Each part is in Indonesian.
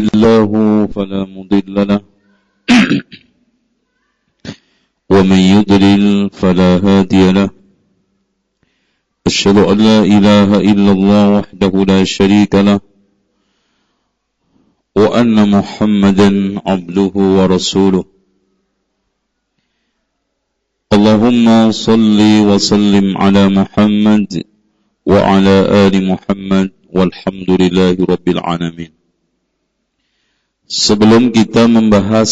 الله فلا مضل له ومن يضلل فلا هادي له أشهد أن لا إله إلا الله وحده لا شريك له وأن محمدا عبده ورسوله اللهم صل وسلم على محمد وعلى آل محمد والحمد لله رب العالمين. Sebelum kita membahas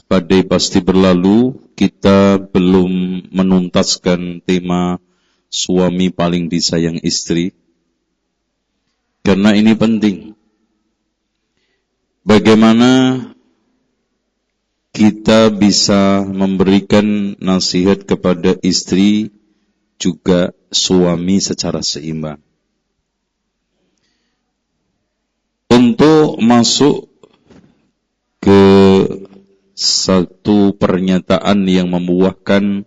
badai pasti berlalu, kita belum menuntaskan tema suami paling disayang istri. Karena ini penting. Bagaimana kita bisa memberikan nasihat kepada istri juga suami secara seimbang. Untuk masuk ke satu pernyataan yang membuahkan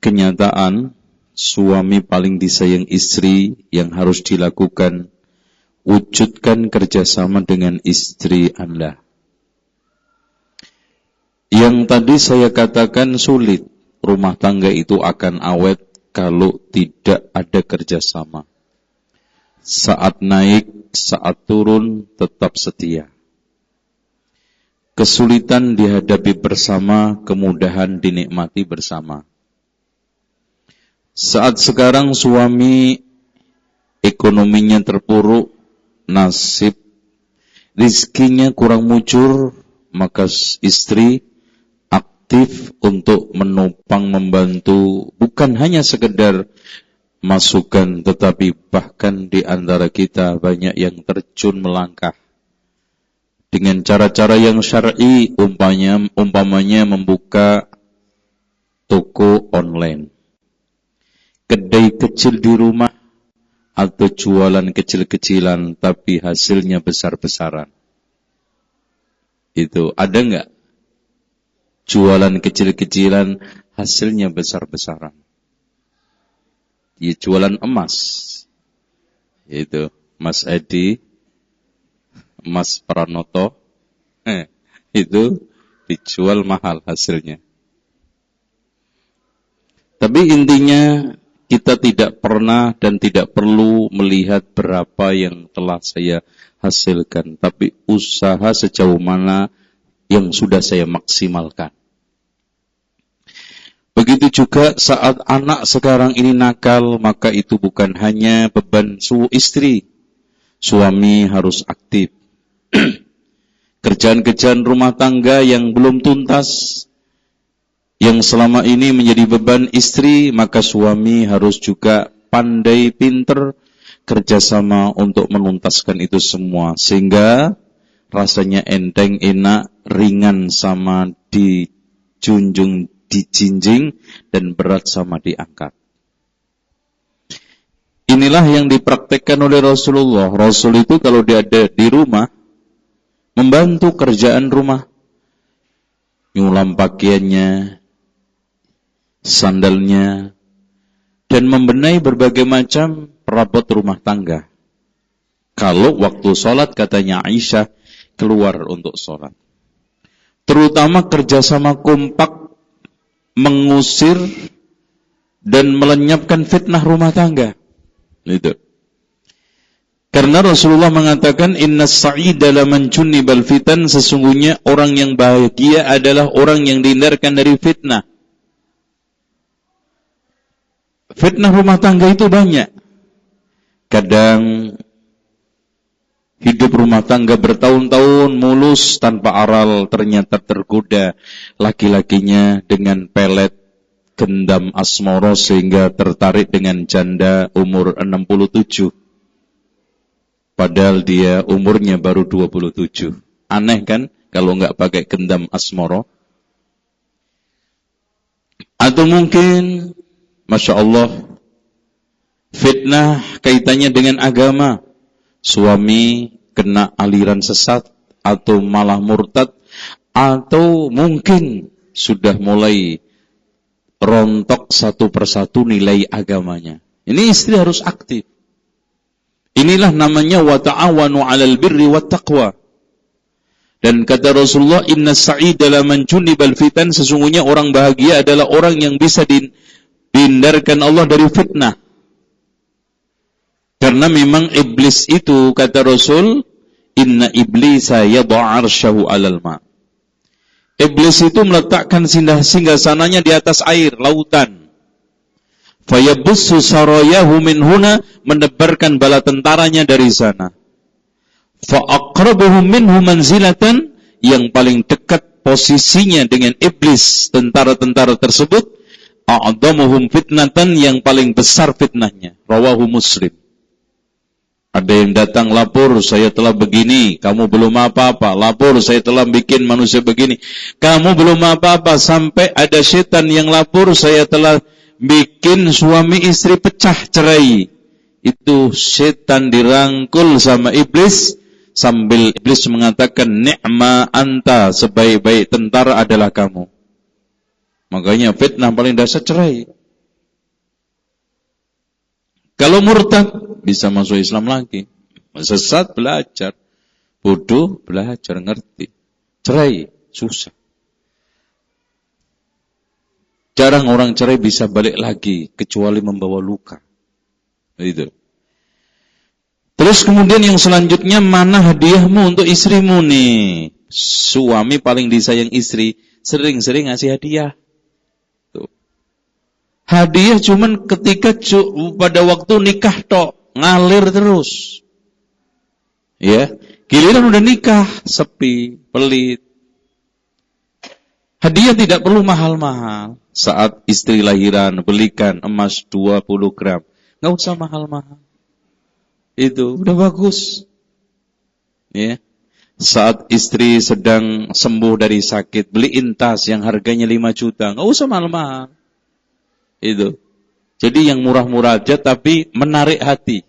kenyataan suami paling disayang istri yang harus dilakukan, wujudkan kerjasama dengan istri Anda. Yang tadi saya katakan sulit, rumah tangga itu akan awet kalau tidak ada kerjasama. Saat naik, saat turun, tetap setia. Kesulitan dihadapi bersama, kemudahan dinikmati bersama. Saat sekarang suami ekonominya terpuruk, nasib rizkinya kurang mujur, maka istri aktif untuk menopang, membantu, bukan hanya sekedar masukan, tetapi bahkan di antara kita banyak yang terjun melangkah dengan cara-cara yang syar'i, umpamanya membuka toko online, kedai kecil di rumah, atau jualan kecil-kecilan tapi hasilnya besar-besaran. Itu ada enggak? Jualan kecil-kecilan hasilnya besar-besaran. Ya, jualan emas. Itu Mas Edi, Mas Pranoto, itu dijual mahal hasilnya. Tapi intinya kita tidak pernah dan tidak perlu melihat berapa yang telah saya hasilkan, tapi usaha sejauh mana yang sudah saya maksimalkan. Begitu juga saat anak sekarang ini nakal, maka itu bukan hanya beban istri. Suami harus aktif. Kerjaan-kerjaan rumah tangga yang belum tuntas, yang selama ini menjadi beban istri, maka suami harus juga pandai, pinter, kerjasama untuk menuntaskan itu semua. Sehingga rasanya enteng, enak, ringan sama dijunjung, dijinjing, dan berat sama diangkat. Inilah yang dipraktekkan oleh Rasulullah. Rasul itu kalau dia ada di rumah, membantu kerjaan rumah, nyulam pakaiannya, sandalnya, dan membenahi berbagai macam perabot rumah tangga. Kalau waktu sholat, katanya Aisyah, keluar untuk sholat. Terutama kerjasama kompak mengusir dan melenyapkan fitnah rumah tangga. Itu. Karena Rasulullah mengatakan, Inna sa'ida laman junnibal fitan, sesungguhnya orang yang bahagia adalah orang yang dihindarkan dari fitnah. Fitnah rumah tangga itu banyak. Kadang hidup rumah tangga bertahun-tahun mulus tanpa aral, ternyata tergoda laki-lakinya dengan pelet gendam asmoro sehingga tertarik dengan janda umur 67. Padahal dia umurnya baru 27. Aneh kan kalau enggak pakai gendam asmoro? Atau mungkin, Masya Allah, fitnah kaitannya dengan agama. Suami kena aliran sesat atau malah murtad, atau mungkin sudah mulai rontok satu persatu nilai agamanya. Ini istri harus aktif. Inilah namanya wa ta'awanu 'alal birri wat taqwa. Dan kata Rasulullah, inna sa'ida laman junibal fitan, sesungguhnya orang bahagia adalah orang yang bisa dihindarkan Allah dari fitnah. Karena memang iblis itu, kata Rasul, inna iblisa yad'a arsyahu 'alal ma'. Iblis itu meletakkan singgasananya di atas air, lautan. Fayabussu sarayahu min huna, menebarkan bala tentaranya dari sana. Fa'aqrabuhum minhu manzilatan, yang paling dekat posisinya dengan iblis, tentara-tentara tersebut, a'dhamuhum fitnatan, yang paling besar fitnahnya. Rawahu Muslim. Ada yang datang lapor, saya telah begini, kamu belum apa-apa. Lapor, saya telah bikin manusia begini, kamu belum apa-apa. Sampai ada setan yang lapor, saya telah bikin suami istri pecah cerai. Itu setan dirangkul sama iblis, sambil iblis mengatakan, ni'ma anta, sebaik-baik tentara adalah kamu. Makanya fitnah paling dasar cerai. Kalau murtad, bisa masuk Islam lagi. Sesat, belajar. Bodoh, belajar, ngerti. Cerai, susah. Jarang orang cerai bisa balik lagi, kecuali membawa luka. Itu. Terus kemudian yang selanjutnya, mana hadiahmu untuk istrimu nih? Suami paling disayang istri, sering-sering ngasih hadiah. Tuh. Hadiah cuman ketika pada waktu nikah tok, ngalir terus. Ya, giliran udah nikah, sepi, pelit. Hadiah tidak perlu mahal-mahal. Saat istri lahiran, belikan emas 20 gram. Nggak usah mahal-mahal. Itu udah bagus. Ya. Saat istri sedang sembuh dari sakit, beliin tas yang harganya 5 juta. Nggak usah mahal-mahal. Itu. Jadi yang murah-murah aja tapi menarik hati.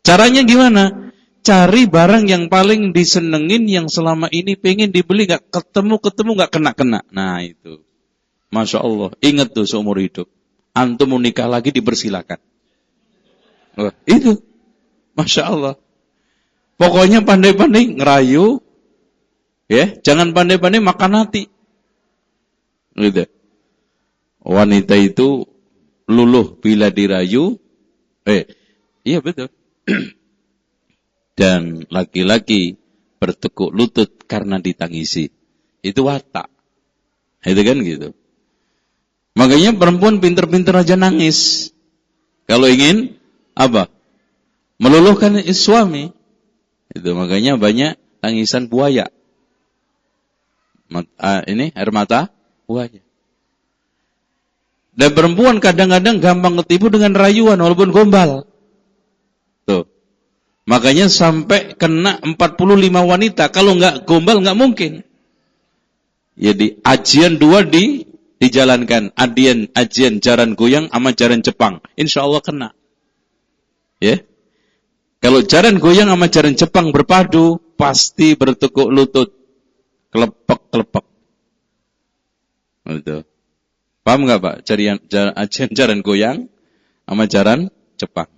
Caranya gimana? Cari barang yang paling disenengin, yang selama ini pengen dibeli, gak ketemu gak kena-kena. Nah itu. Masya Allah. Ingat tuh seumur hidup. Antum mau nikah lagi dipersilakan. Oh, itu. Masya Allah. Pokoknya pandai-pandai ngerayu. Ya, jangan pandai-pandai makan hati. Gitu. Wanita itu luluh bila dirayu. Iya betul. Dan laki-laki bertekuk lutut karena ditangisi. Itu watak. Itu kan gitu. Makanya perempuan pinter-pinter aja nangis. Kalau ingin apa? Meluluhkan suami. Itu makanya banyak tangisan buaya. Ini air mata buaya. Dan perempuan kadang-kadang gampang ketipu dengan rayuan walaupun gombal. Tuh. Makanya sampai kena 45 wanita. Kalau nggak gombal nggak mungkin. Jadi ajian 2 dijalankan. Ajian jaran goyang sama jaran Jepang. Insya Allah kena. Ya. Kalau jaran goyang sama jaran Jepang berpadu, pasti bertekuk lutut. Kelepek-kelepek. Gitu. Paham nggak Pak? Ajian jaran goyang sama jaran Jepang.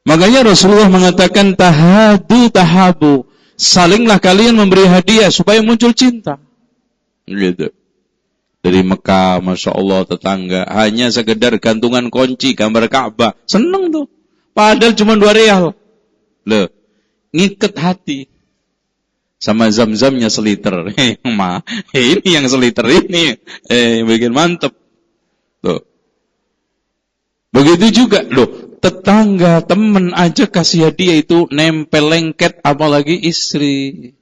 Makanya Rasulullah mengatakan tahabu. Salinglah kalian memberi hadiah supaya muncul cinta. Gitu. Dari Mekah, Masya Allah, tetangga. Hanya sekedar gantungan kunci, gambar Ka'bah. Seneng tuh. Padahal cuma 2 real. Loh, ngiket hati. Sama zam-zamnya seliter. Ini yang seliter ini. Bikin mantep. Tuh. Begitu juga. Loh, tetangga, teman aja kasih hadiah itu nempel lengket, apalagi istri.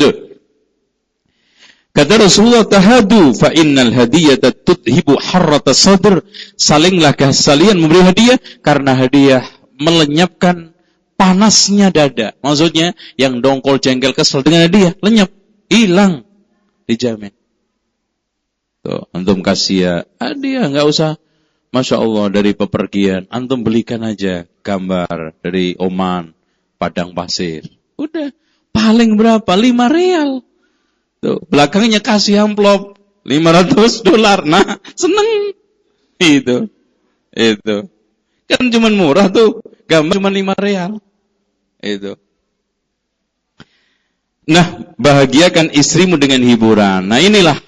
Duh. Kata Rasulullah, tahadu fa innal hadiyata tudhibu harrata sadr. Salinglah kalian memberi hadiah karena hadiah melenyapkan panasnya dada. Maksudnya yang dongkol jengkel kesel dengan hadiah lenyap, hilang, dijamin. Tuh, antum kasih ya hadiah, enggak usah Masya Allah dari pepergian, antum belikan aja gambar dari Oman, padang pasir. Udah, paling berapa? 5 real. Tuh, belakangnya kasih amplop $500. Nah, seneng. Itu. Kan cuman murah tuh, gambar cuman 5 real. Itu. Nah, bahagiakan istrimu dengan hiburan. Nah, inilah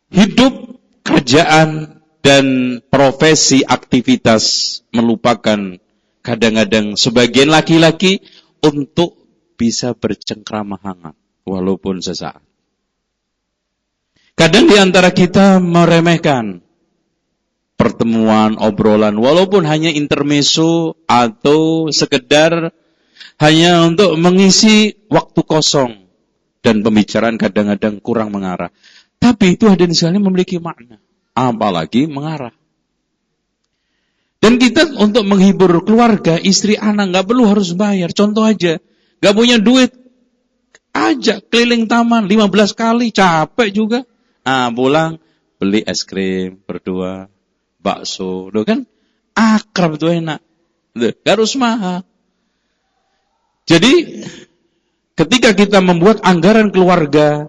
hidup, kerjaan, dan profesi aktivitas melupakan kadang-kadang sebagian laki-laki untuk bisa bercengkrama hangat, walaupun sesaat. Kadang di antara kita meremehkan pertemuan, obrolan, walaupun hanya intermezzo atau sekedar hanya untuk mengisi waktu kosong. Dan pembicaraan kadang-kadang kurang mengarah. Tapi itu hadirin sekalian memiliki makna. Apalagi mengarah. Dan kita untuk menghibur keluarga, istri, anak, gak perlu harus bayar. Contoh aja, gak punya duit, ajak keliling taman 15 kali, capek juga. Pulang, beli es krim berdua, bakso. Loh kan, akrab tuh enak. Loh, gak harus mahal. Jadi, ketika kita membuat anggaran keluarga,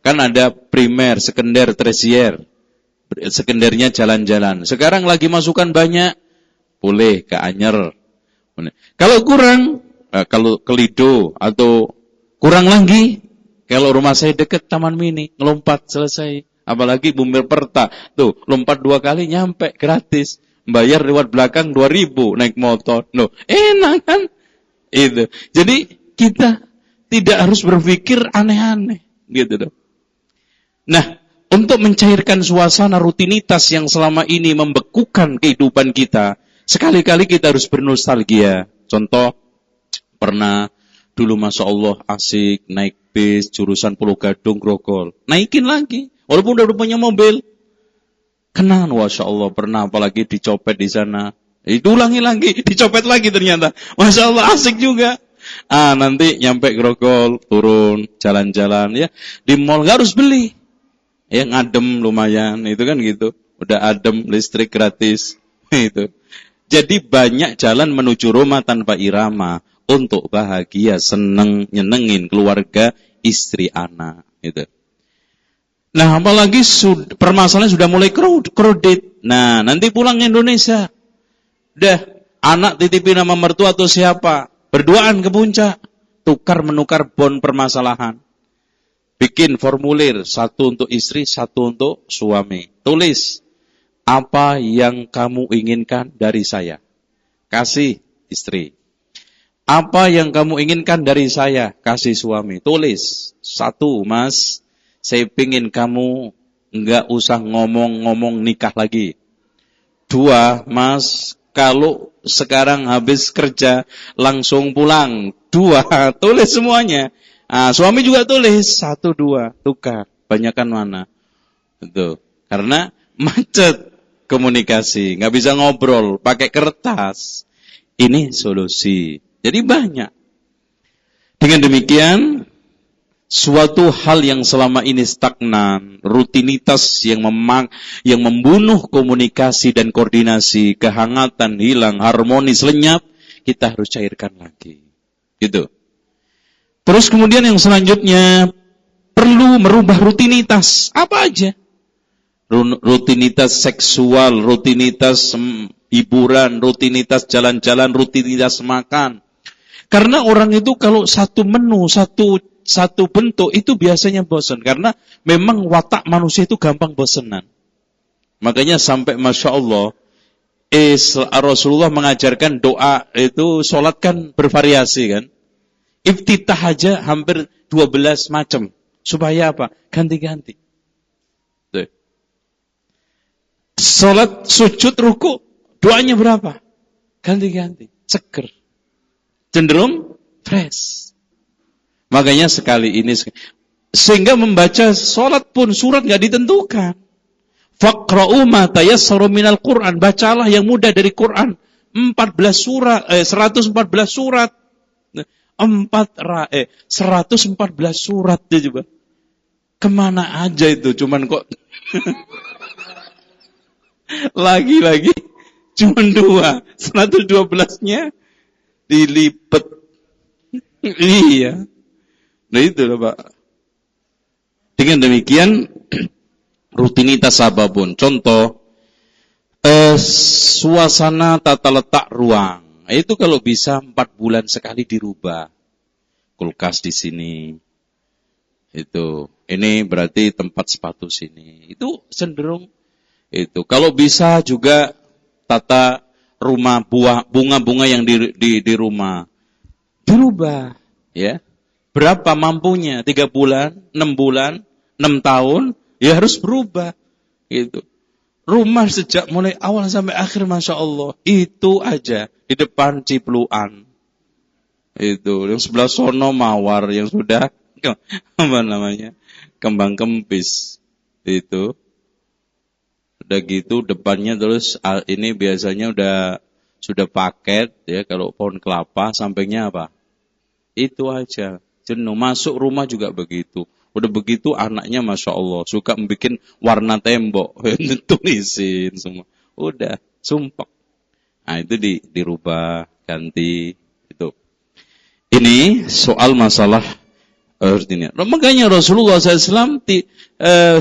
kan ada primer, sekunder, tersier. Sekundernya jalan-jalan. Sekarang lagi masukan banyak, boleh ke Anyer. Kalau kurang, kalau ke Lido, atau kurang lagi, kalau rumah saya dekat Taman Mini, ngelompat selesai. Apalagi Bumil Perta, tuh lompat 2 kali nyampe gratis. Bayar lewat belakang 2.000 naik motor. Loh, enak kan? Itu. Jadi kita tidak harus berpikir aneh-aneh, gitu dong. Nah, untuk mencairkan suasana rutinitas yang selama ini membekukan kehidupan kita, sekali-kali kita harus bernostalgia. Contoh, pernah dulu Masya Allah asik naik bis jurusan Pulau Gadung Grogol, naikin lagi, walaupun udah punya mobil. Kenal, Masya Allah, pernah apalagi dicopet di sana. Itu ulangi lagi, dicopet lagi ternyata. Masya Allah, asik juga. Nanti nyampe Grogol, turun, jalan-jalan ya. Di mall nggak harus beli. Ya ngadem lumayan, itu kan gitu. Udah adem, listrik gratis. Itu. Jadi banyak jalan menuju Roma tanpa irama. Untuk bahagia, seneng, nyenengin keluarga, istri, anak. Gitu. Nah apalagi permasalahan sudah mulai crowded. Nah nanti pulang ke Indonesia. Udah, anak titipin nama mertua atau siapa? Berduaan ke puncak. Tukar menukar bon permasalahan. Bikin formulir. 1 untuk istri, 1 untuk suami. Tulis. Apa yang kamu inginkan dari saya? Kasih istri. Apa yang kamu inginkan dari saya? Kasih suami. Tulis. 1, Mas. Saya pingin kamu enggak usah ngomong-ngomong nikah lagi. 2, Mas. Kalau sekarang habis kerja, langsung pulang. 2, tulis semuanya. Suami juga tulis. 1, 2, tukar. Banyakan mana? Itu. Karena macet komunikasi. Nggak bisa ngobrol. Pakai kertas. Ini solusi. Jadi banyak. Dengan demikian, suatu hal yang selama ini stagnan, rutinitas yang membunuh komunikasi dan koordinasi, kehangatan hilang, harmonis lenyap, kita harus cairkan lagi. Gitu. Terus kemudian yang selanjutnya, perlu merubah rutinitas. Apa aja? Rutinitas seksual, rutinitas hiburan, rutinitas jalan-jalan, rutinitas makan. Karena orang itu kalau satu menu, satu bentuk itu biasanya bosan. Karena memang watak manusia itu gampang bosanan. Makanya sampai Masya Allah, Rasulullah mengajarkan doa itu, sholat kan bervariasi kan. Iftitah aja hampir 12 macam. Supaya apa? Ganti-ganti. Sholat, sujud, ruku, doanya berapa? Ganti-ganti. Seger. Cenderung fresh. Makanya sekali ini, sehingga membaca sholat pun surat gak ditentukan. Faqra'u ma tayassaru minal Qur'an. Bacalah yang mudah dari Qur'an. 114 surat. 114 surat dia juga. Kemana aja itu? Cuman kok lagi-lagi cuman 2. 112-nya dilipet. Iya. Nah itu loh Pak. Dengan demikian rutinitas apapun. Contoh suasana tata letak ruang. Itu kalau bisa 4 bulan sekali dirubah. kulkas di sini. Itu. Ini berarti tempat sepatu sini. Itu cenderung itu. Kalau bisa juga tata rumah bunga-bunga yang di rumah dirubah, ya. Berapa mampunya? 3 bulan, 6 bulan, 6 tahun, ya harus berubah. Gitu. Rumah sejak mulai awal sampai akhir, Masya Allah, itu aja di depan cipluan. Itu, yang sebelah sono mawar, yang sudah apa namanya, kembang kempis. Itu. Udah gitu depannya terus ini biasanya sudah paket ya, kalau pohon kelapa sampingnya apa? Itu aja. Jenuh. Masuk rumah juga begitu. Udah begitu anaknya Masya Allah suka bikin warna tembok, tulisin semua. Udah sumpah. Nah itu dirubah, ganti itu. Ini soal masalah ini. Makanya Rasulullah SAW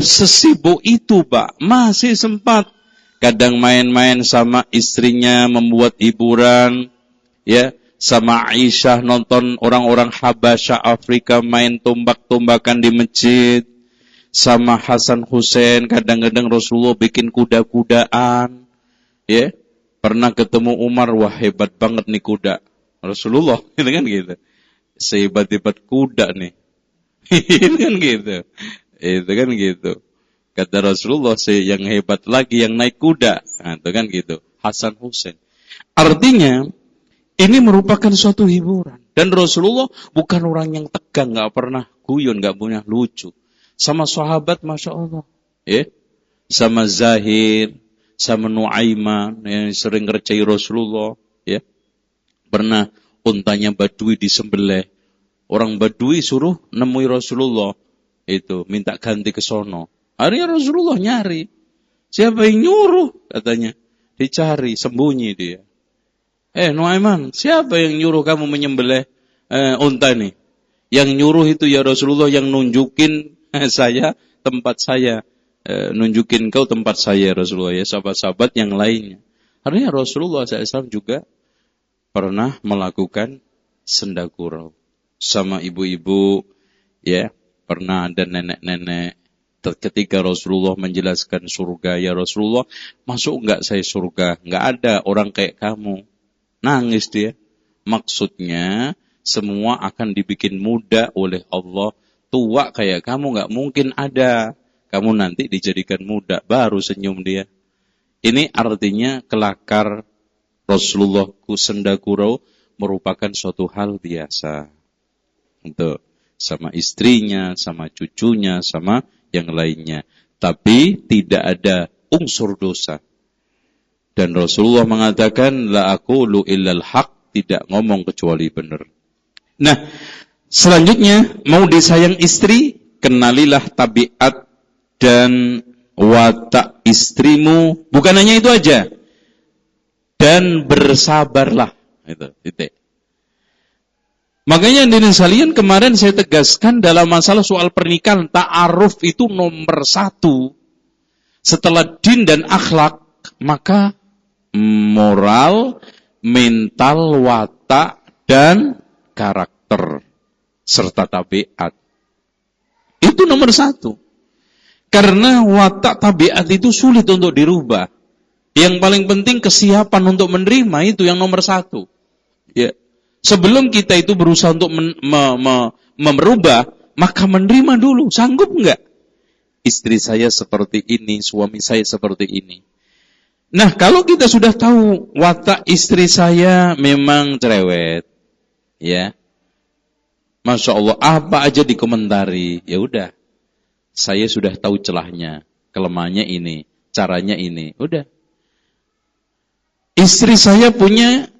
sesibuk itu, Pak, masih sempat kadang main-main sama istrinya, membuat hiburan, ya, sama Aisyah nonton orang-orang Habasyah Afrika main tombak-tombakan di masjid, sama Hasan Hussein kadang-kadang Rasulullah bikin kuda-kudaan, ya. Pernah ketemu Umar, wah hebat banget nih kuda Rasulullah, gitu kan gitu. Sehebat-hebat kuda nih. Itu kan gitu. Itu kan gitu. Kata Rasulullah, yang hebat lagi yang naik kuda. Nah, itu kan gitu. Hasan Hussein. Artinya ini merupakan suatu hiburan. Dan Rasulullah bukan orang yang tegang, gak pernah guyon, gak punya lucu. Sama sahabat, Masya Allah. Ya? Sama Zahir, sama Nuaiman, yang sering ngerjai Rasulullah. Ya? Pernah untanya Badui disembelih. Orang Badui suruh nemui Rasulullah. Itu, minta ganti ke sono. Akhirnya Rasulullah nyari. Siapa yang nyuruh? Katanya. Dicari, sembunyi dia. Nuaiman, siapa yang nyuruh kamu menyembelih unta nih? Yang nyuruh itu ya Rasulullah, yang nunjukin saya tempat saya. Nunjukin kau tempat saya Rasulullah, ya sahabat-sahabat yang lainnya. Artinya Rasulullah SAW juga pernah melakukan senda gurau sama ibu-ibu, ya. Pernah ada nenek-nenek. Ketika Rasulullah menjelaskan surga, ya Rasulullah, masuk enggak saya surga? Enggak ada orang kayak kamu. Nangis dia. Maksudnya, semua akan dibikin muda oleh Allah. Tua kayak kamu enggak mungkin ada. Kamu nanti dijadikan muda, baru senyum dia. Ini artinya kelakar Rasulullah senda gurau merupakan suatu hal biasa. Untuk sama istrinya, sama cucunya, sama yang lainnya. Tapi tidak ada unsur dosa. Dan Rasulullah mengatakan, la aqulu illal haq, tidak ngomong kecuali benar. Nah, selanjutnya, mau disayang istri, kenalilah tabiat dan watak istrimu. Bukan hanya itu aja. Dan bersabarlah. Itu, titik. Makanya hadirin sekalian, kemarin saya tegaskan dalam masalah soal pernikahan, ta'aruf itu nomor 1. Setelah din dan akhlak, maka moral, mental, watak, dan karakter, serta tabiat. Itu nomor 1. Karena watak tabiat itu sulit untuk dirubah. Yang paling penting kesiapan untuk menerima, itu yang nomor 1. Ya. Sebelum kita itu berusaha untuk merubah, maka menerima dulu. Sanggup enggak? Istri saya seperti ini, suami saya seperti ini. Nah, kalau kita sudah tahu watak istri saya memang cerewet, ya, Masya Allah, apa aja dikomentari, ya udah, saya sudah tahu celahnya, kelemahannya ini, caranya ini, udah. Istri saya punya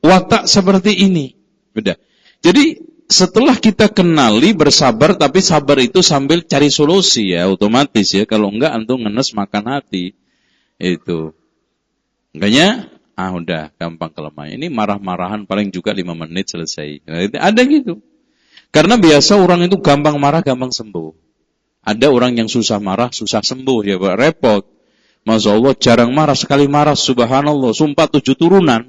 watak seperti ini, udah. Jadi setelah kita kenali, bersabar, tapi sabar itu sambil cari solusi ya, otomatis ya. Kalau enggak, antum ngenes makan hati, itu. Enggaknya, udah gampang kelemahan. Ini marah-marahan paling juga 5 menit selesai. Nah, ada gitu. Karena biasa orang itu gampang marah, gampang sembuh. Ada orang yang susah marah, susah sembuh, ya Pak, repot. Masya Allah, jarang marah, sekali marah, subhanallah, sumpah 7 turunan.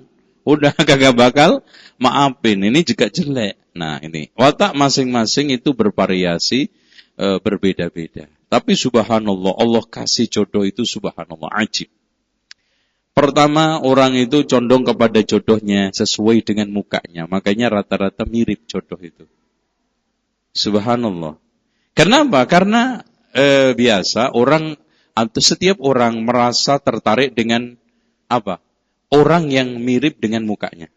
Udah kagak bakal maafin, ini juga jelek. Nah ini, watak masing-masing itu bervariasi, berbeda-beda. Tapi subhanallah, Allah kasih jodoh itu subhanallah, ajib. Pertama, orang itu condong kepada jodohnya sesuai dengan mukanya. Makanya rata-rata mirip jodoh itu. Subhanallah. Kenapa? Karena biasa orang atau setiap orang merasa tertarik dengan apa? Orang yang mirip dengan mukanya.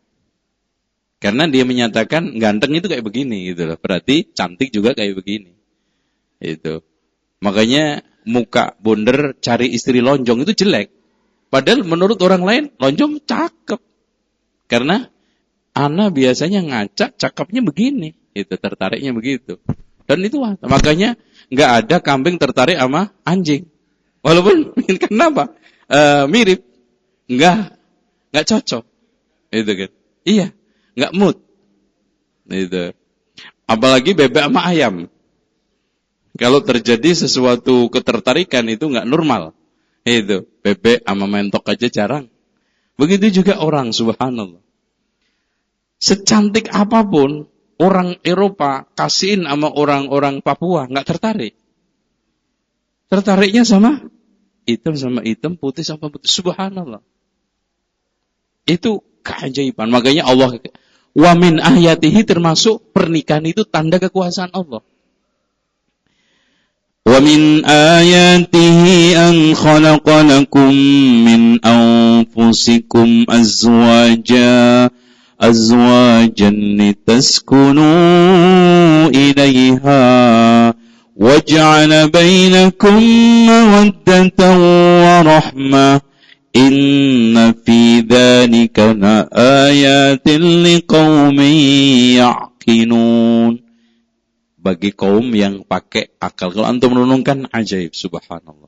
Karena dia menyatakan ganteng itu kayak begini gitu loh. Berarti cantik juga kayak begini. Itu. Makanya muka bonder cari istri lonjong itu jelek. Padahal menurut orang lain lonjong cakep. Karena ana biasanya ngacak cakepnya begini. Itu tertariknya begitu. Dan itu makanya nggak ada kambing tertarik sama anjing. Walaupun kenapa? Mirip. Nggak cocok. Itu kan. Iya. Nggak mood. Itu. Apalagi bebek sama ayam. Kalau terjadi sesuatu ketertarikan itu nggak normal. Itu. Bebek sama mentok aja jarang. Begitu juga orang, subhanallah. Secantik apapun, orang Eropa kasihin sama orang-orang Papua nggak tertarik. Tertariknya sama hitam, putih sama putih. Subhanallah. Itu keajaiban. Makanya Allah, wa min ayatihi, termasuk pernikahan itu tanda kekuasaan Allah. Wa min ayatihi an khalaqa lakum min anfusikum azwajan litaskunu ilaiha waj'ala bainakum mawaddatan wa rahmah. Inna fi dzalika laayatin liqaumin ya'qilun. Bagi kaum yang pakai akal. Kalau antum merenungkan, ajaib, subhanallah.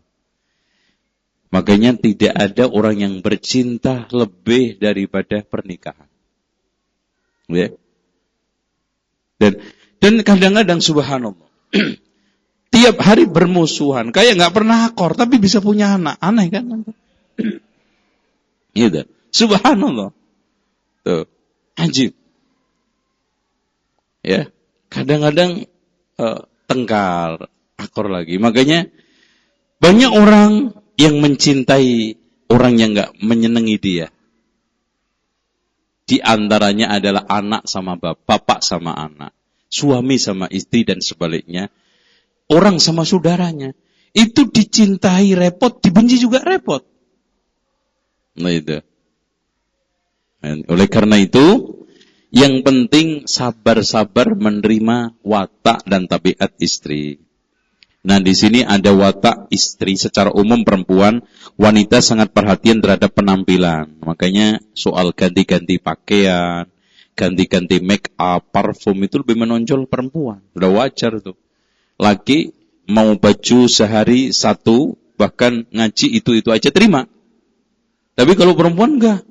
Makanya tidak ada orang yang bercinta lebih daripada pernikahan. Ya. Dan kadang-kadang subhanallah. Tiap hari bermusuhan, kayak nggak pernah akor, tapi bisa punya anak. Aneh kan? Gitu. Subhanallah. Tuh, ajib. Ya, kadang-kadang tengkar, akor lagi. Makanya banyak orang yang mencintai orang yang enggak menyenangi dia. Di antaranya adalah anak sama bapak sama anak, suami sama istri dan sebaliknya. Orang sama saudaranya. Itu dicintai repot, dibenci juga repot. Nah itu. Dan oleh karena itu, yang penting sabar-sabar menerima watak dan tabiat istri. Nah di sini ada watak istri. Secara umum perempuan, wanita sangat perhatian terhadap penampilan. Makanya soal ganti-ganti pakaian, ganti-ganti make up, parfum itu lebih menonjol perempuan. Sudah wajar tuh. Laki mau baju sehari satu, bahkan ngaji itu aja terima. Tapi kalau perempuan enggak.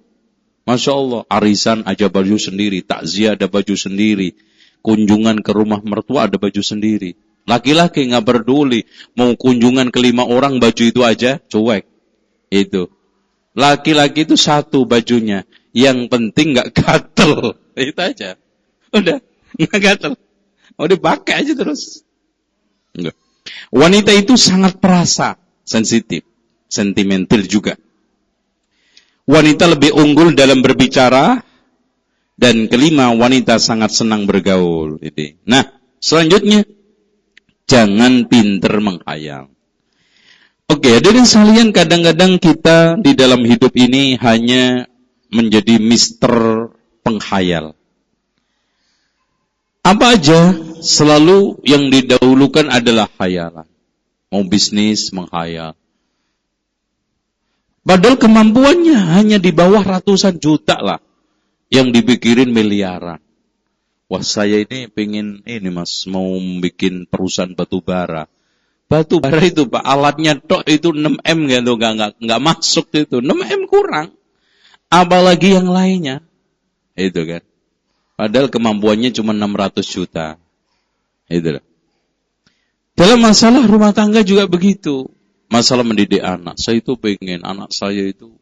Masya Allah, arisan aja baju sendiri, takziah ada baju sendiri, kunjungan ke rumah mertua ada baju sendiri. Laki-laki nggak peduli, mau kunjungan ke 5 orang baju itu aja, cuek. Itu. Laki-laki itu satu bajunya, yang penting nggak gatel, itu aja. Udah, nggak gatel. Udah pakai aja terus. Enggak. Wanita itu sangat perasa, sensitif, sentimental juga. Wanita lebih unggul dalam berbicara. Dan kelima, wanita sangat senang bergaul. Nah, selanjutnya, jangan pinter menghayal. Oke, hadirin sekalian, kadang-kadang kita di dalam hidup ini hanya menjadi mister penghayal. Apa aja, selalu yang didahulukan adalah khayalan. Mau bisnis, menghayal. Padahal kemampuannya hanya di bawah ratusan juta lah. Yang dipikirin miliaran. Wah saya ini pengen ini mas, mau bikin perusahaan batu bara. Batu bara itu Pak, alatnya tok itu 6M gitu, nggak masuk itu. 6M kurang. Apalagi yang lainnya. Itu kan. Padahal kemampuannya cuma 600 juta. Itu. Dalam masalah rumah tangga juga begitu. Masalah mendidik anak, saya itu pengen anak saya itu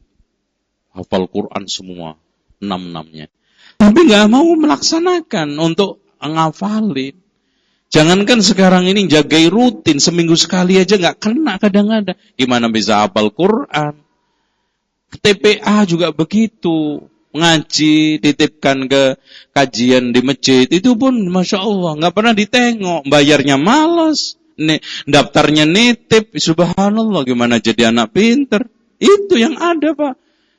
hafal Quran semua, 6-6-nya. Tapi nggak mau melaksanakan untuk ngafalin. Jangankan sekarang ini jagai rutin, seminggu sekali aja nggak kena kadang-kadang. Gimana bisa hafal Quran? TPA juga begitu. Ngaji, titipkan ke kajian di masjid. Itu pun Masya Allah, nggak pernah ditengok. Bayarnya malas. Daftarnya nitip. Subhanallah, gimana jadi anak pinter? Itu yang ada, Pak.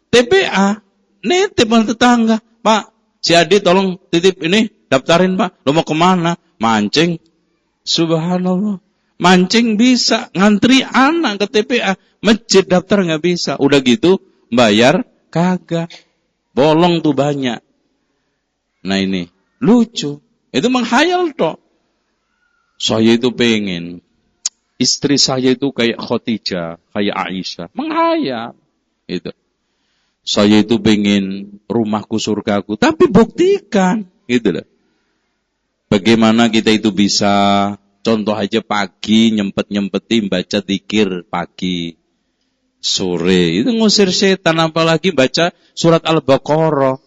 TPA, nitip sama tetangga. Pak, si Adi tolong titip ini, daftarin Pak. Lo mau kemana? Mancing. Subhanallah. Mancing bisa. Ngantri anak ke TPA. Masjid daftar nggak bisa. Udah gitu, bayar kagak. Bolong tuh banyak. Nah ini, lucu. Itu menghayal toh. Saya itu pengen. Istri saya itu kayak Khadijah, kayak Aisyah. Menghayal. Gitu. Saya itu pengen rumahku surgaku. Tapi buktikan. Gitu loh. Bagaimana kita itu bisa, contoh aja pagi nyempet-nyempetin baca zikir pagi, sore. Itu ngusir setan, apalagi baca surat Al-Baqarah.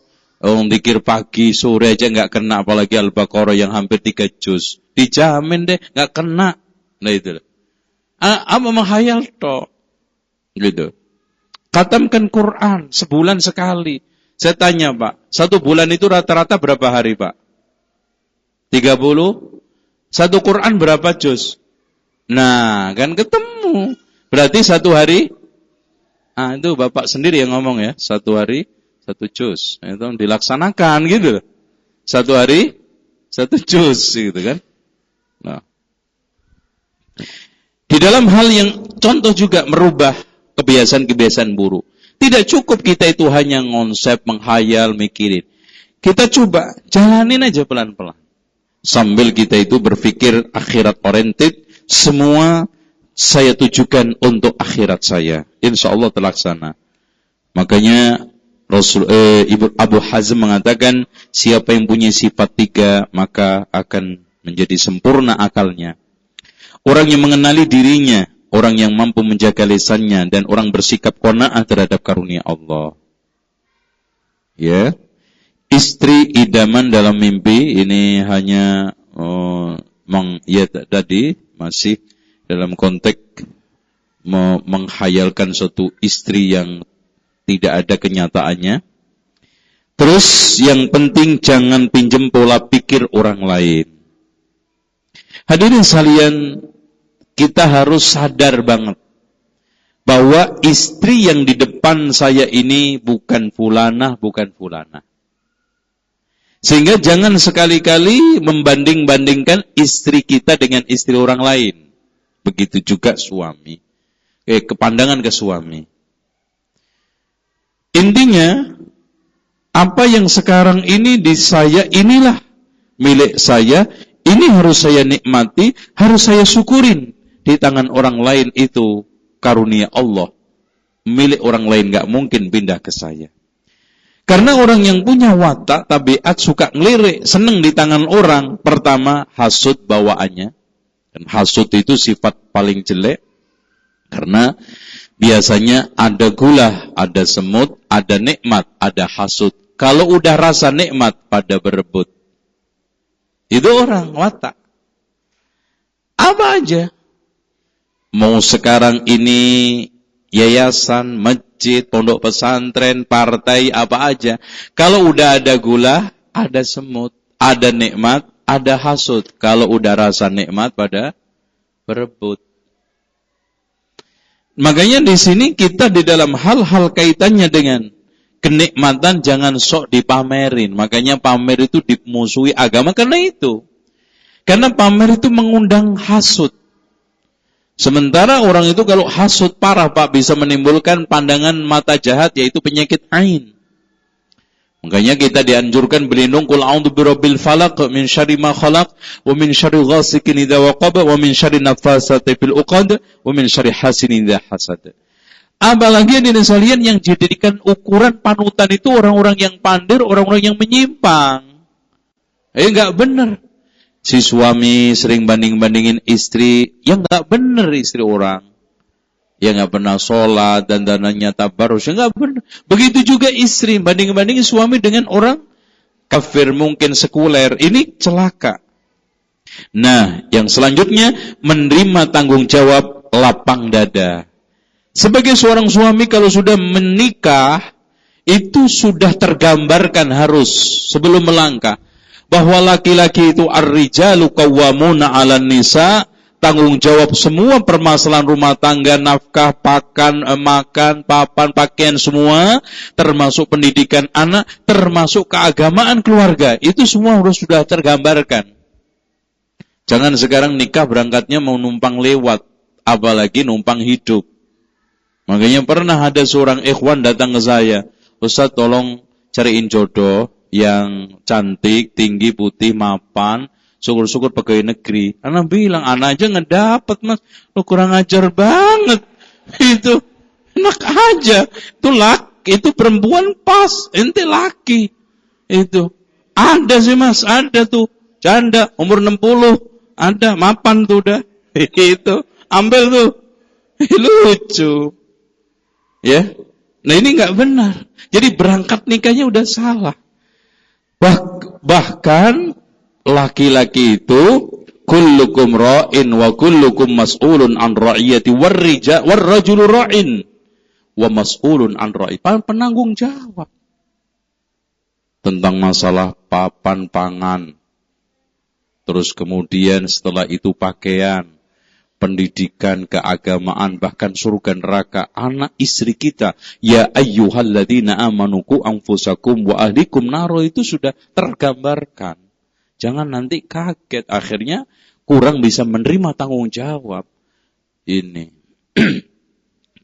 Zikir pagi, sore aja nggak kena, apalagi Al-Baqarah yang hampir 3 juz. Dijamin deh nggak kena. Nah itu. Apa menghayal toh? Gitu. Khatamkan Quran sebulan sekali. Saya tanya Pak, 1 bulan itu rata-rata berapa hari Pak? 30? 1 Quran berapa juz? Nah, kan ketemu. Berarti 1 hari? Itu Bapak sendiri yang ngomong ya. 1 hari, 1 juz. Itu dilaksanakan gitu. 1 hari, 1 juz gitu kan. Nah. Di dalam hal yang contoh juga merubah kebiasaan-kebiasaan buruk. Tidak cukup kita itu hanya konsep, menghayal, mikirin. Kita coba jalanin aja pelan-pelan. Sambil kita itu berpikir akhirat oriented, semua saya tujukan untuk akhirat saya. Insya Allah terlaksana. Makanya Ibu Abu Hazm mengatakan, siapa yang punya sifat 3, maka akan menjadi sempurna akalnya. Orang yang mengenali dirinya, orang yang mampu menjaga lisannya, dan orang bersikap qanaah terhadap karunia Allah. Ya. Istri idaman dalam mimpi ini hanya tadi masih dalam konteks menghayalkan suatu istri yang tidak ada kenyataannya. Terus yang penting jangan pinjam pola pikir orang lain. Hadirin sekalian, kita harus sadar banget bahwa istri yang di depan saya ini bukan fulanah, bukan fulanah. Sehingga jangan sekali-kali membanding-bandingkan istri kita dengan istri orang lain. Begitu juga suami. Kepandangan ke suami. Intinya, apa yang sekarang ini di saya, inilah milik saya, ini harus saya nikmati, harus saya syukurin. Di tangan orang lain itu karunia Allah. Milik orang lain gak mungkin pindah ke saya. Karena orang yang punya watak, tabiat, suka ngelirik, seneng di tangan orang. Pertama, hasud bawaannya. Dan hasud itu sifat paling jelek. Karena biasanya ada gula, ada semut, ada nikmat, ada hasud. Kalau udah rasa nikmat, pada berebut. Itu orang watak. Apa aja. Mau sekarang ini yayasan, masjid, pondok pesantren, partai, apa aja. Kalau udah ada gula, ada semut, ada nikmat, ada hasud. Kalau udah rasa nikmat, pada berebut. Makanya di sini kita di dalam hal-hal kaitannya dengan kenikmatan jangan sok dipamerin. Makanya pamer itu dimusuhi agama karena itu. Karena pamer itu mengundang hasud. Sementara orang itu kalau hasud parah Pak bisa menimbulkan pandangan mata jahat yaitu penyakit ain. Makanya kita dianjurkan berlindung qul a'udzu birabbil falaq min syarri ma khalaq wa min syarri ghasikin idza waqab wa min syarri naffasati fil 'uqad wa min syarri hasidin idza hasad. Apalagi di sekalian yang dijadikan ukuran panutan itu orang-orang yang pandir, orang-orang yang menyimpang. Enggak benar. Si suami sering banding-bandingin istri yang enggak benar istri orang. Yang enggak pernah sholat dan dananya tabarrus, enggak benar. Begitu juga istri banding-bandingin suami dengan orang kafir, mungkin sekuler. Ini celaka. Nah, yang selanjutnya menerima tanggung jawab lapang dada. Sebagai seorang suami kalau sudah menikah, itu sudah tergambarkan harus sebelum melangkah bahwa laki-laki itu ar-rijalu qawwamuna 'alan nisa, tanggung jawab semua permasalahan rumah tangga, nafkah, makan, papan, pakaian semua, termasuk pendidikan anak, termasuk keagamaan keluarga. Itu semua harus sudah tergambarkan. Jangan sekarang nikah berangkatnya mau numpang lewat, apalagi numpang hidup. Makanya pernah ada seorang ikhwan datang ke saya, Ustaz tolong cariin jodoh yang cantik, tinggi, putih, mapan, syukur-syukur pegawai negeri. Anak bilang, anak aja ngedapet mas, lo kurang ajar banget. Itu enak aja, itu laki, itu perempuan pas, ente laki. Itu ada sih mas, ada tuh janda umur 60. Ada, mapan tuh udah. Itu, ambil tuh. Lucu. Ya. Nah ini enggak benar. Jadi berangkat nikahnya udah salah. Bahkan laki-laki itu kullukum ra'in wa kullukum mas'ulun an ra'iyati warrajulu ra'in wa mas'ulun an ra'i. Penanggung jawab tentang masalah papan pangan. Terus kemudian setelah itu pakaian, pendidikan, keagamaan, bahkan surga neraka, anak istri kita. Ya ayyuhalladzina amanu qu anfusakum wa ahlikum naro, itu sudah tergambarkan. Jangan nanti kaget, akhirnya kurang bisa menerima tanggung jawab. Ini.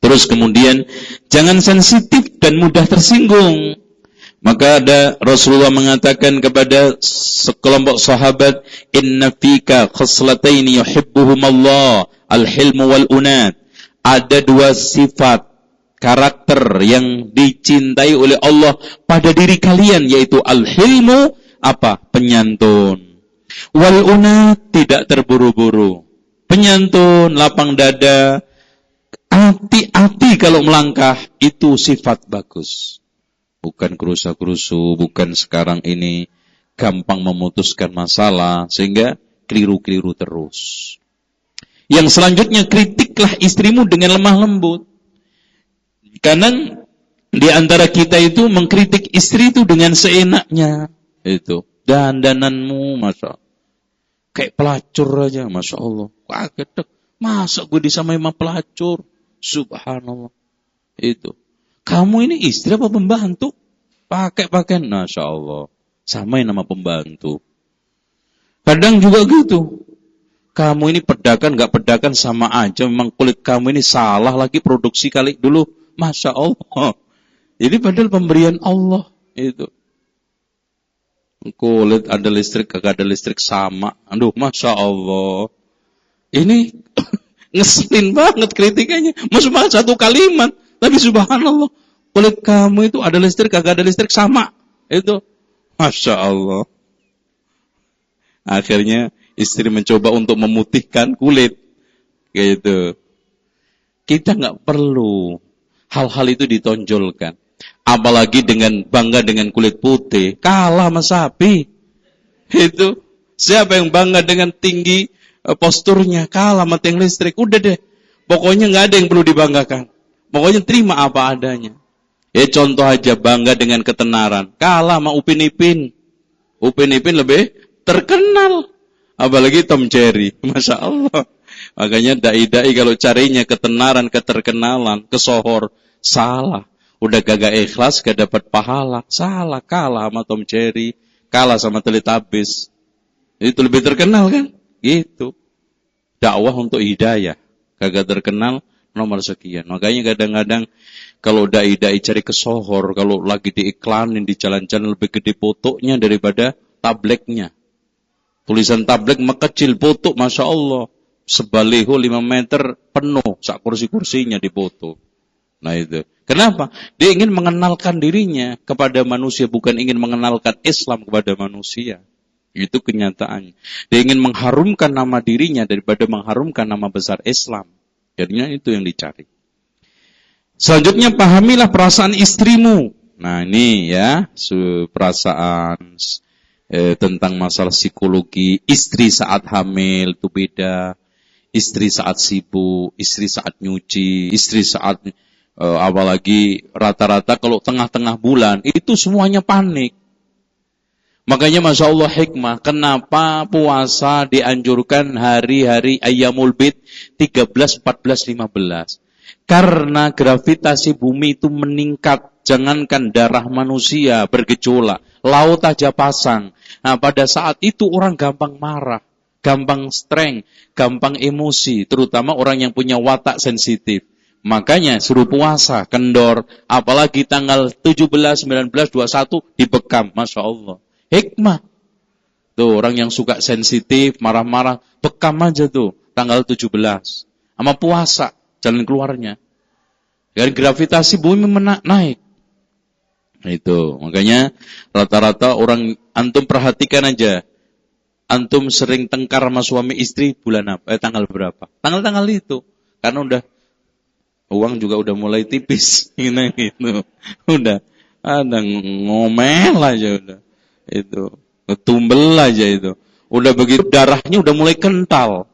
Terus kemudian, jangan sensitif dan mudah tersinggung. Maka ada Rasulullah mengatakan kepada sekelompok sahabat, inna fika khaslataini yuhibbuhumallah, al-hilmu wal unat. Ada dua sifat karakter yang dicintai oleh Allah pada diri kalian, yaitu al-hilmu, apa? Penyantun. Wal unat, tidak terburu-buru. Penyantun, lapang dada, hati-hati kalau melangkah, itu sifat bagus. Bukan kerusa-kerusu, bukan sekarang ini gampang memutuskan masalah, sehingga keliru-keliru terus. Yang selanjutnya, kritiklah istrimu dengan lemah lembut. Kadang di antara kita itu mengkritik istri itu dengan seenaknya. Itu, dandananmu, Masya Allah. Kayak pelacur aja, Masya Allah. Kaget, masa gue disamain sama pelacur? Subhanallah. Itu. Kamu ini istri apa pembantu? Pakai pakaian, Masya Allah. Samain nama pembantu. Kadang juga gitu. Kamu ini pedakan, gak pedakan sama aja. Memang kulit kamu ini salah lagi produksi kali dulu. Masya Allah. Jadi padahal pemberian Allah. Itu. Kulit ada listrik, kagak ada listrik sama. Aduh, Masya Allah. Ini ngeselin banget kritikannya. Masuk satu kalimat. Tapi subhanallah, kulit kamu itu ada listrik, kagak ada listrik sama. Itu, Masya Allah. Akhirnya istri mencoba untuk memutihkan kulit. Gitu. Kita nggak perlu hal-hal itu ditonjolkan. Apalagi dengan bangga dengan kulit putih. Kalah sama sapi. Itu. Siapa yang bangga dengan tinggi posturnya? Kalah sama tiang listrik. Udah deh. Pokoknya nggak ada yang perlu dibanggakan. Pokoknya terima apa adanya. Ya contoh aja, bangga dengan ketenaran. Kalah sama Upin Ipin. Upin Ipin lebih terkenal. Apalagi Tom Jerry. Masya Allah. Makanya dai-dai kalau carinya ketenaran, keterkenalan, kesohor. Salah. Udah gagak ikhlas, gak dapat pahala. Salah, kalah sama Tom Jerry. Kalah sama Teletubbies. Itu lebih terkenal kan? Gitu. Dakwah untuk hidayah. Kagak terkenal, nomor sekian. Makanya kadang-kadang kalau dai-dai cari kesohor, kalau lagi diiklanin di jalan-jalan lebih gede fotonya daripada tableknya. Tulisan tablek mekecil, foto Masya Allah. Sebaliho 5 meter penuh, sak kursi-kursinya dipoto. Nah itu. Kenapa? Dia ingin mengenalkan dirinya kepada manusia, bukan ingin mengenalkan Islam kepada manusia. Itu kenyataannya. Dia ingin mengharumkan nama dirinya daripada mengharumkan nama besar Islam. Jadinya itu yang dicari. Selanjutnya, pahamilah perasaan istrimu. Nah ini ya, perasaan tentang masalah psikologi, istri saat hamil itu beda, istri saat sibuk, istri saat nyuci, istri saat apalagi rata-rata kalau tengah-tengah bulan itu semuanya panik. Makanya Masya Allah hikmah, kenapa puasa dianjurkan hari-hari Ayyamul Bid 13, 14, 15. Karena gravitasi bumi itu meningkat, jangankan darah manusia bergejolak, laut aja pasang. Nah pada saat itu orang gampang marah, gampang streng, gampang emosi, terutama orang yang punya watak sensitif. Makanya suruh puasa, kendor, apalagi tanggal 17, 19, 21 dibekam, Masya Allah. Hikmah. Tuh, orang yang suka sensitif, marah-marah, bekam aja tuh, tanggal 17. Sama puasa, jalan keluarnya. Dan gravitasi bumi naik. Itu, makanya rata-rata orang, antum perhatikan aja. Antum sering tengkar sama suami istri bulan apa? Tanggal berapa? Tanggal-tanggal itu. Karena udah, uang juga udah mulai tipis. Gitu. Udah, ada ngomel aja udah. Itu ngetumbel aja itu. Udah begitu darahnya udah mulai kental.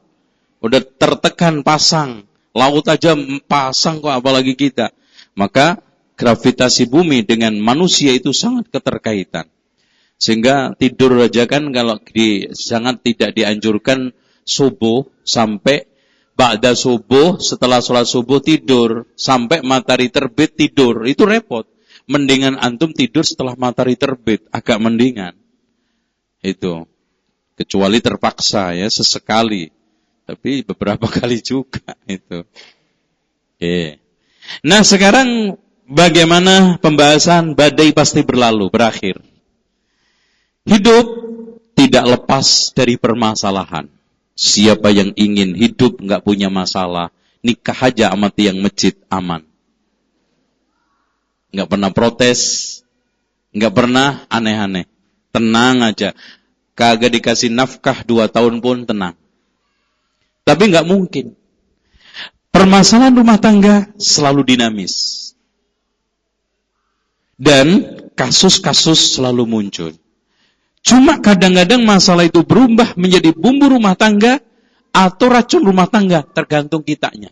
Udah tertekan pasang. Laut aja pasang kok apalagi kita. Maka gravitasi bumi dengan manusia itu sangat keterkaitan. Sehingga tidur aja kan kalau sangat tidak dianjurkan subuh sampai ba'da subuh, setelah sholat subuh tidur sampai matahari terbit tidur. Itu repot. Mendingan antum tidur setelah matahari terbit, agak mendingan. Itu. Kecuali terpaksa ya, sesekali. Tapi beberapa kali juga itu. Oke. Nah, sekarang bagaimana pembahasan badai pasti berlalu, berakhir. Hidup tidak lepas dari permasalahan. Siapa yang ingin hidup enggak punya masalah, nikah aja sama tiang masjid aman. Enggak pernah protes, enggak pernah aneh-aneh. Tenang aja. Kagak dikasih nafkah 2 tahun pun tenang. Tapi enggak mungkin. Permasalahan rumah tangga selalu dinamis. Dan kasus-kasus selalu muncul. Cuma kadang-kadang masalah itu berubah menjadi bumbu rumah tangga atau racun rumah tangga, tergantung kitanya.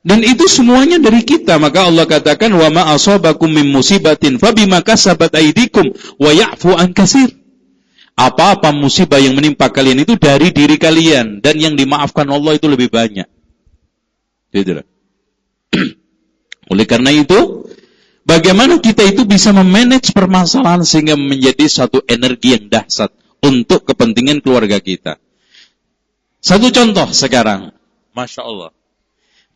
Dan itu semuanya dari kita. Maka Allah katakan, wa ma asabakum min musibatin fabima kasabat aydikum wa ya'fu an katsir. Apa-apa musibah yang menimpa kalian itu dari diri kalian, dan yang dimaafkan Allah itu lebih banyak. Gitu. Oleh karena itu, bagaimana kita itu bisa memanage permasalahan sehingga menjadi satu energi yang dahsyat untuk kepentingan keluarga kita. Satu contoh sekarang, Masya Allah.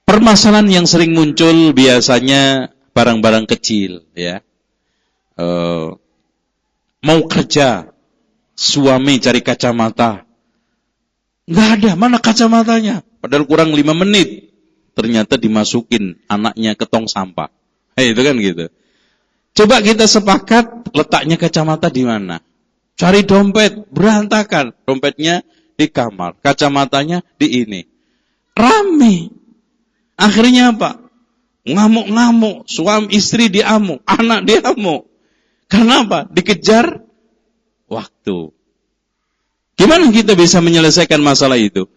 Permasalahan yang sering muncul biasanya barang-barang kecil, ya. Mau kerja, suami cari kacamata, nggak ada, mana kacamatanya? Padahal kurang 5 menit, ternyata dimasukin anaknya ke tong sampah. Itu kan gitu. Coba kita sepakat letaknya kacamata di mana? Cari dompet, berantakan, dompetnya di kamar, kacamatanya di ini. Rame. Akhirnya apa? Ngamuk-ngamuk, suami istri diamuk, anak diamuk. Karena apa? Dikejar waktu. Gimana kita bisa menyelesaikan masalah itu?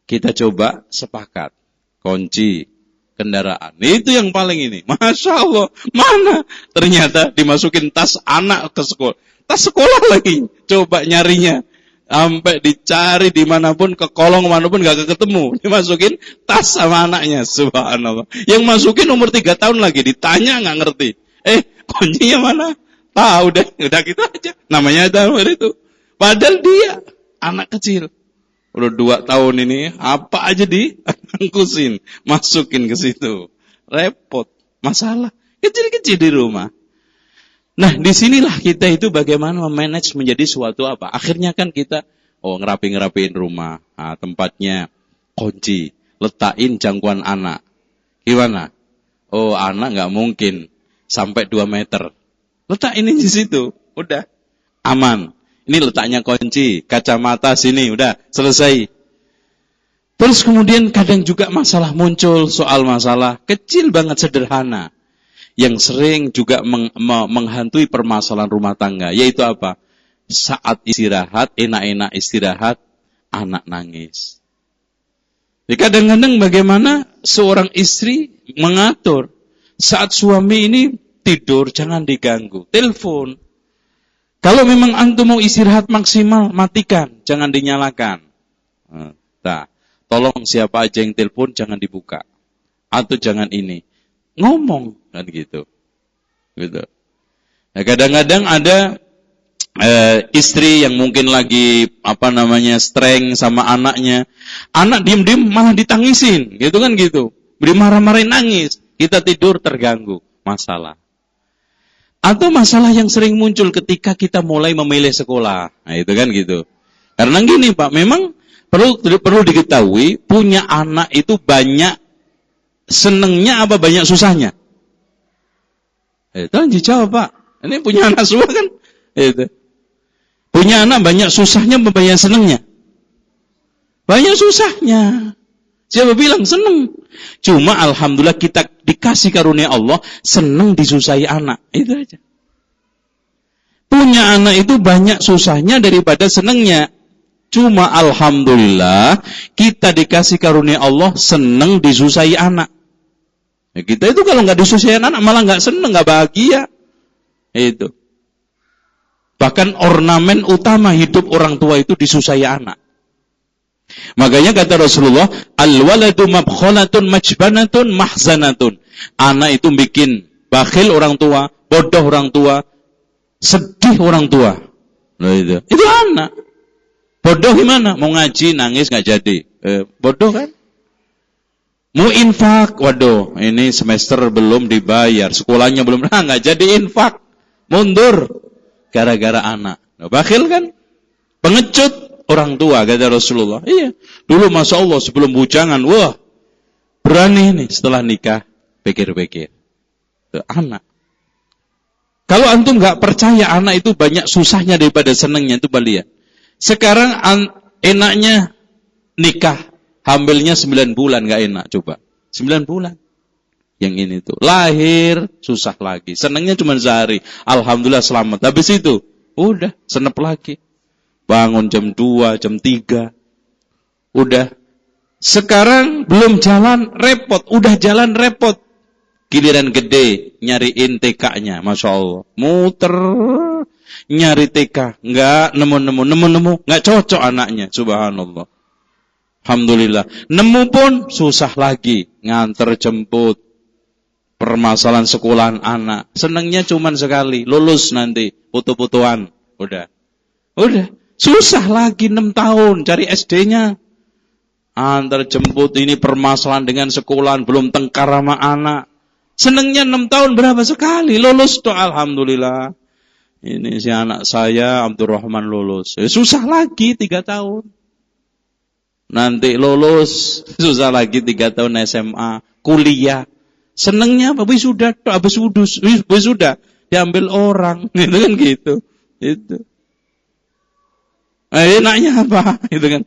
Kita coba sepakat. Kunci kendaraan. Itu yang paling ini. Masya Allah. Mana? Ternyata dimasukin tas anak ke sekolah. Tas sekolah lagi. Coba nyarinya. Sampai dicari dimanapun, ke kolong manapun gak ketemu. Dimasukin tas sama anaknya. Subhanallah. Yang masukin umur 3 tahun lagi. Ditanya gak ngerti. Kuncinya mana? Tahu deh. Udah gitu aja. Namanya itu. Padahal dia anak kecil. Udah 2 tahun ini. Apa aja diangkusin. Masukin ke situ. Repot. Masalah. Kecil-kecil di rumah. Nah, disinilah kita itu bagaimana memanage menjadi suatu apa. Akhirnya kan kita, ngerapi-ngerapiin rumah. Nah, tempatnya kunci. Letakin jangkauan anak. Gimana? Anak gak mungkin sampai 2 meter. Letakin di situ. Udah. Aman. Ini letaknya kunci. Kacamata sini. Udah. Selesai. Terus kemudian kadang juga masalah muncul. Soal masalah kecil banget, sederhana. yang sering juga menghantui permasalahan rumah tangga, yaitu apa? Saat istirahat, enak-enak istirahat, anak nangis. Jadi kadang-kadang bagaimana seorang istri mengatur saat suami ini tidur, jangan diganggu, telepon. Kalau memang antum mau istirahat maksimal, matikan, jangan dinyalakan. Nah, tolong siapa aja yang telepon jangan dibuka. Atau jangan ini. Ngomong kan gitu. Gitu. Nah, kadang-kadang ada istri yang mungkin lagi streng sama anaknya. Anak diem-diem malah ditangisin, gitu kan gitu. Dimarah-marahin nangis. Kita tidur terganggu, masalah. Atau masalah yang sering muncul ketika kita mulai memilih sekolah. Nah, itu kan gitu. Karena gini Pak, memang perlu diketahui, punya anak itu banyak senengnya apa banyak susahnya? Itu dijawab Pak. Ini punya anak semua kan? Itu. Punya anak banyak susahnya apa banyak senengnya? Banyak susahnya. Siapa bilang seneng? Cuma alhamdulillah kita dikasih karunia Allah, seneng disusahi anak. Itu aja. Punya anak itu banyak susahnya daripada senengnya. Cuma alhamdulillah kita dikasih karunia Allah, seneng disusahi anak. Ya, kita itu kalau nggak disusahi anak malah nggak seneng, nggak bahagia. Itu. Bahkan ornamen utama hidup orang tua itu disusahi anak. Makanya kata Rasulullah, al-waladu mabkhalatun majbanatun mahzanatun. Anak itu bikin bakhil orang tua, bodoh orang tua, sedih orang tua. Nah, itu anak. Bodoh gimana? Mau ngaji nangis nggak jadi. Bodoh kan? Mau infak, waduh, ini semester belum dibayar, sekolahnya belum, nggak jadi infak, mundur gara-gara anak. Nah, bakhil kan? Pengecut. Orang tua, kata Rasulullah. Iya. Dulu Masya Allah sebelum bujangan, wah, berani nih setelah nikah, pikir-pikir. Itu anak. Kalau antum gak percaya anak itu banyak susahnya daripada senengnya, itu lihat. Sekarang enaknya nikah, hamilnya 9 bulan gak enak, coba. 9 bulan. Yang ini tuh. Lahir, susah lagi. Senengnya cuma sehari. Alhamdulillah selamat. Habis itu, udah, senep lagi. Bangun jam 2, jam 3. Udah. Sekarang belum jalan, repot. Udah jalan, repot. Giliran gede, nyariin TK-nya. Masya Allah. Muter. Nyari TK. Enggak, nemu. Enggak cocok anaknya. Subhanallah. Alhamdulillah. Nemu pun susah lagi. Nganter jemput. Permasalahan sekolahan anak. Senangnya cuma sekali. Lulus nanti. Foto-fotoan. Udah. Susah lagi 6 tahun cari SD-nya. Antar jemput ini permasalahan dengan sekolahan, belum tengkar sama anak. Senengnya 6 tahun berapa sekali? Lulus tuh alhamdulillah. Ini si anak saya Abdurrahman lulus. Susah lagi 3 tahun. Nanti lulus, susah lagi 3 tahun SMA, kuliah. Senengnya apa? Wisuda tuh, habis wisuda diambil orang. Gitu kan gitu. Itu. Enaknya apa? Gitu kan.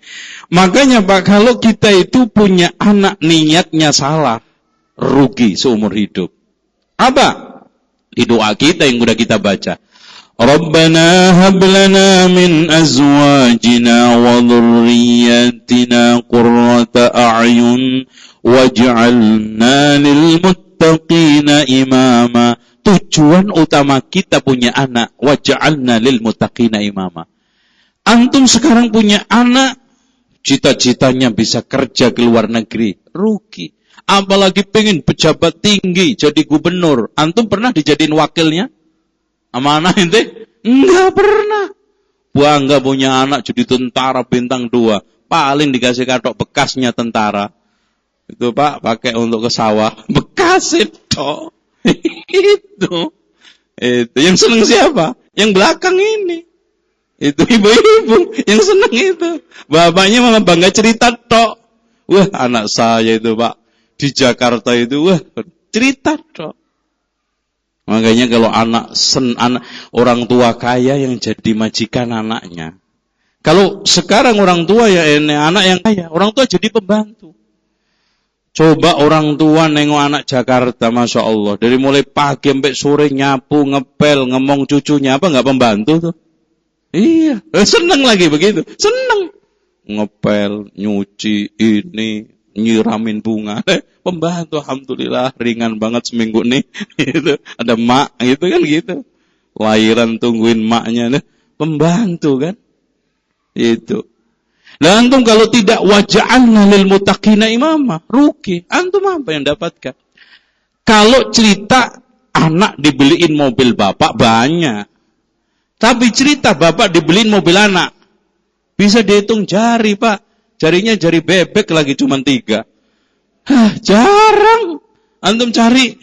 Makanya Pak, kalau kita itu punya anak niatnya salah, rugi seumur hidup. Apa? Di doa kita yang udah kita baca. Rabbana hab lana min azwajina wa dhurriyyatina qurrata a'yun waj'alna lil muttaqina imama. Tujuan utama kita punya anak, waj'alna lil muttaqina imama. Antum sekarang punya anak, cita-citanya bisa kerja ke luar negeri, rugi. Apalagi pengen pejabat tinggi, jadi gubernur. Antum pernah dijadiin wakilnya? Sama anak ente? Enggak pernah. Bangga punya anak jadi tentara bintang 2. Paling dikasih kartu bekasnya tentara. Itu Pak, pakai untuk ke sawah. Bekas itu. Itu. Yang seneng siapa? Yang belakang ini. Itu ibu-ibu yang senang itu. Bapaknya malah bangga cerita tok. Wah, anak saya itu Pak di Jakarta itu, wah, cerita tok. Makanya kalau anak orang tua kaya yang jadi majikan anaknya. Kalau sekarang orang tua ya ini anak yang kaya, orang tua jadi pembantu. Coba orang tua nengok anak Jakarta, Masya Allah. Dari mulai pagi sampai sore nyapu, ngepel, ngomong cucunya. Apa nggak pembantu tuh? Iya, seneng lagi begitu. Seneng. Ngepel, nyuci, ini, nyiramin bunga. Pembantu, Alhamdulillah, ringan banget seminggu nih. Gitu. Ada mak, gitu kan gitu. Lahiran tungguin maknya. Pembantu kan. Itu. Nah antum kalau tidak waja'alna lil muttaqina imama, rugi. Antum apa yang dapatkan? Kalau cerita anak dibeliin mobil bapak banyak. Tapi cerita bapak dibeliin mobil anak. Bisa dihitung jari, Pak. Jarinya jari bebek lagi cuma 3. Jarang. Antum cari.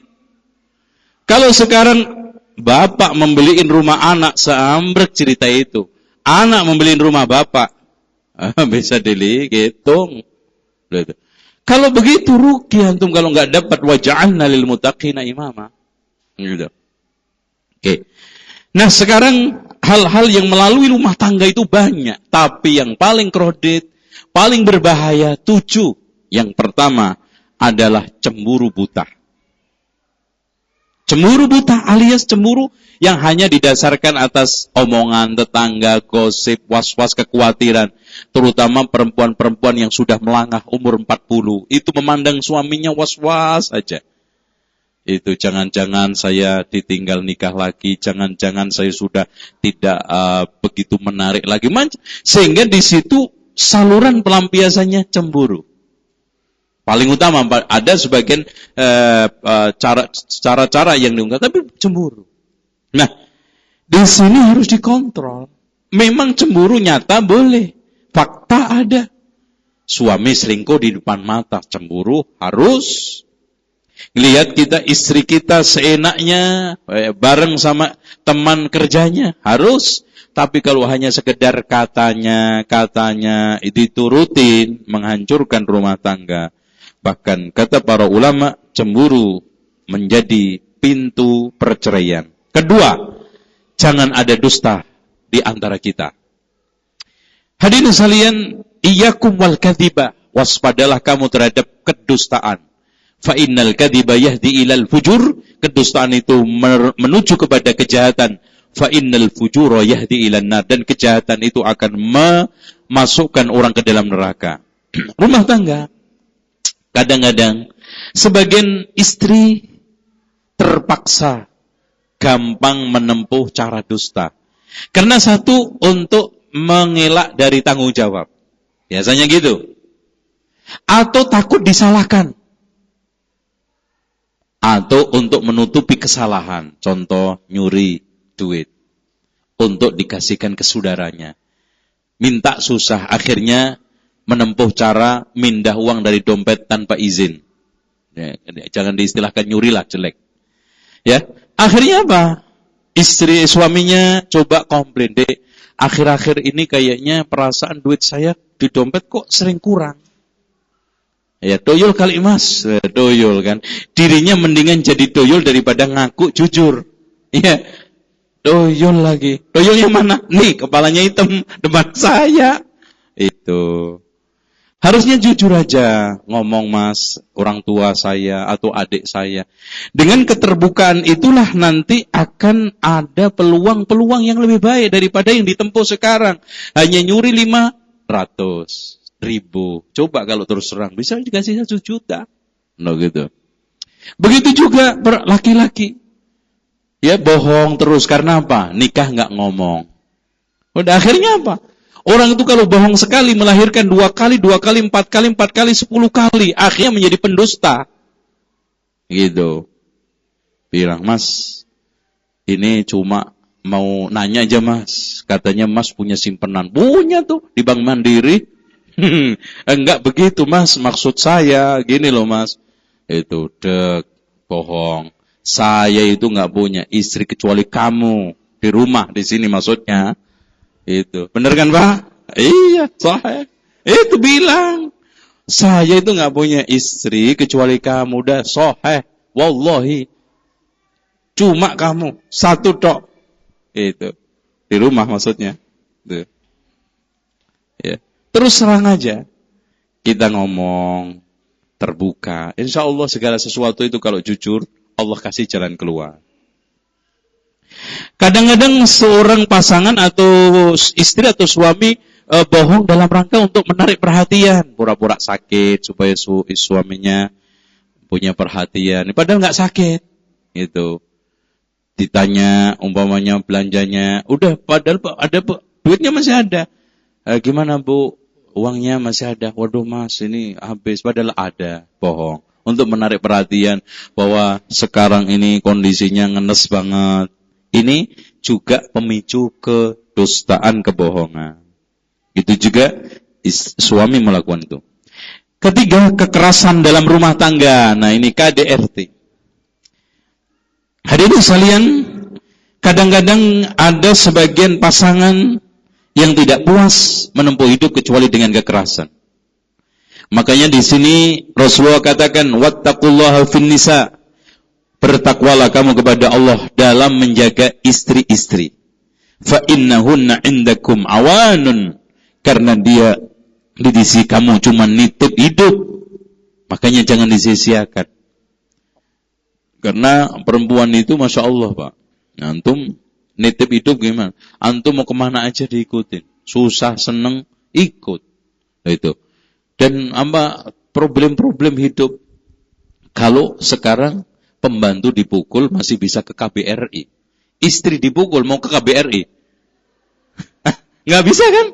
Kalau sekarang bapak membeliin rumah anak, seambrek cerita itu. Anak membeliin rumah bapak. Bisa dihitung. Kalau begitu rugi antum kalau nggak dapat waja'alna lil muttaqina imama. Gitu. Oke. Nah, sekarang hal-hal yang melalui rumah tangga itu banyak, tapi yang paling kredit, paling berbahaya 7. Yang pertama adalah cemburu buta. Cemburu buta alias cemburu yang hanya didasarkan atas omongan tetangga, gosip, was-was, kekhawatiran. Terutama perempuan-perempuan yang sudah melangkah umur 40. Itu memandang suaminya was-was saja. Itu jangan-jangan saya ditinggal nikah lagi. Jangan-jangan saya sudah tidak begitu menarik lagi. Sehingga di situ saluran pelampiasannya cemburu. Paling utama ada sebagian cara-cara yang diungkap, tapi cemburu. Nah, di sini harus dikontrol. Memang cemburu nyata boleh. Fakta ada. Suami selingkuh di depan mata, cemburu harus. Lihat kita istri kita seenaknya bareng sama teman kerjanya, harus. Tapi kalau hanya sekedar katanya itu rutin menghancurkan rumah tangga. Bahkan kata para ulama, cemburu menjadi pintu perceraian. Kedua, jangan ada dusta di antara kita. Hadirin sekalian, iyyakum wal kadhiba, waspadalah kamu terhadap kedustaan. Fa innal kadhiba yahdi ilal fujur, kedustaan itu menuju kepada kejahatan. Fa innal fujura yahdi ilan nar, dan kejahatan itu akan memasukkan orang ke dalam neraka. Rumah tangga, kadang-kadang sebagian istri terpaksa gampang menempuh cara dusta. Karena satu, untuk mengelak dari tanggung jawab. Biasanya gitu. Atau takut disalahkan. Atau untuk menutupi kesalahan. Contoh, nyuri duit. Untuk dikasihkan ke saudaranya. Minta susah. Akhirnya menempuh cara mindah uang dari dompet tanpa izin. Ya, jangan diistilahkan nyuri lah, jelek. Ya, akhirnya apa? Suaminya coba komplain, Dek, akhir-akhir ini kayaknya perasaan duit saya di dompet kok sering kurang. Ya, doyol kali mas, doyol kan. Dirinya mendingan jadi doyol daripada ngaku jujur. Ya, doyol lagi. Doyol yang mana? Nih, kepalanya hitam depan saya. Itu. Harusnya jujur aja ngomong, mas, orang tua saya atau adik saya. Dengan keterbukaan itulah nanti akan ada peluang-peluang yang lebih baik daripada yang ditempuh sekarang. Hanya nyuri 500.000. Coba kalau terus terang, bisa dikasih 1 juta. No, gitu. Begitu juga laki-laki. Ya, bohong terus. Karena apa? Nikah nggak ngomong. Udah akhirnya apa? Orang itu kalau bohong sekali melahirkan 2 kali, 2 kali, 4 kali, 4 kali, 10 kali. Akhirnya menjadi pendusta. Gitu. Bilang, mas, ini cuma mau nanya aja mas. Katanya mas punya simpenan. Punya tuh di Bank Mandiri. Enggak begitu mas, maksud saya. Gini loh mas. Itu bohong. Saya itu enggak punya istri kecuali kamu. Di rumah, di sini maksudnya. Itu. Benar kan, Pak? Iya, sahih. Itu bilang. Saya itu enggak punya istri kecuali kamu. Dah sahih. Wallahi. Cuma kamu. 1 tok. Itu. Di rumah maksudnya. Itu. Ya. Terus serang aja. Kita ngomong. terbuka. Insya Allah segala sesuatu itu kalau jujur, Allah kasih jalan keluar. Kadang-kadang seorang pasangan atau istri atau suami bohong dalam rangka untuk menarik perhatian. Pura-pura sakit supaya suaminya punya perhatian. Padahal nggak sakit. Gitu. Ditanya umpamanya belanjanya, udah padahal ada duitnya masih ada. Gimana Bu? Uangnya masih ada. Waduh Mas, ini habis. Padahal ada. Bohong. Untuk menarik perhatian bahwa sekarang ini kondisinya ngenes banget. Ini juga pemicu kedustaan, kebohongan. Itu juga suami melakukan itu. Ketiga, kekerasan dalam rumah tangga. Nah, ini KDRT. Hadirin sekalian, kadang-kadang ada sebagian pasangan yang tidak puas menempuh hidup kecuali dengan kekerasan. Makanya di sini Rasulullah katakan, wattaqullaha fin nisa. Bertakwalah kamu kepada Allah dalam menjaga istri-istri. Fa innahunna indakum awanun. Karena dia di sisi kamu cuma nitip hidup. Makanya jangan disia-siakan. Karena perempuan itu Masya Allah Pak. Antum nitip hidup gimana? Antum mau kemana aja diikutin. Susah, seneng, ikut. Itu. Dan problem-problem hidup. Kalau sekarang pembantu dipukul masih bisa ke KBRI. Istri dipukul mau ke KBRI. Nggak bisa kan?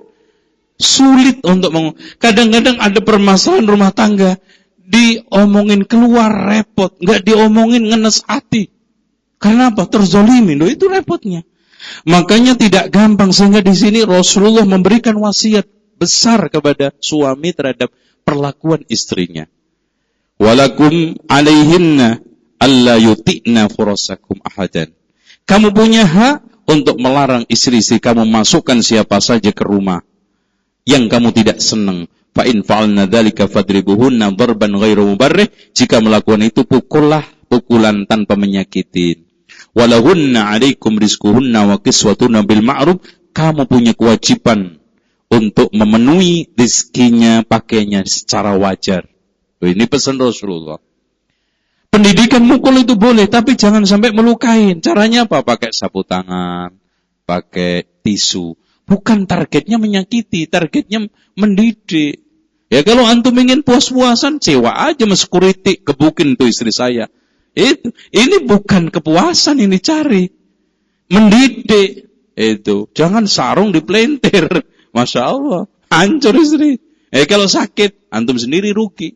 Sulit untuk kadang-kadang ada permasalahan rumah tangga. Diomongin keluar repot, nggak diomongin ngenes hati. Karena apa? Terzolimi, loh itu repotnya. Makanya tidak gampang sehingga di sini Rasulullah memberikan wasiat besar kepada suami terhadap perlakuan istrinya. Walakum alaihinna alla yuti'na furasakum ahadan. Kamu punya hak untuk melarang istri-istri kamu masukkan siapa saja ke rumah yang kamu tidak senang. Fa in fa'alna dzalika fadribuhunna darban ghairu mubarrih. Jika melakukan itu pukullah pukulan tanpa menyakitin. Walahunna 'alaikum rizquhunna wa kiswatunna bil ma'ruf. Kamu punya kewajiban untuk memenuhi rizkinya, pakainya secara wajar. Ini pesan Rasulullah. Pendidikan mukul itu boleh, tapi jangan sampai melukain. Caranya apa? Pakai sapu tangan, pakai tisu. Bukan targetnya menyakiti, targetnya mendidik. Ya kalau antum ingin puas-puasan, sewa aja sama security, gebukin tuh istri saya. Ini bukan kepuasan ini cari. Mendidik. Itu. Jangan sarung dipelintir. Masya Allah. Hancur istri. Kalau sakit, antum sendiri rugi.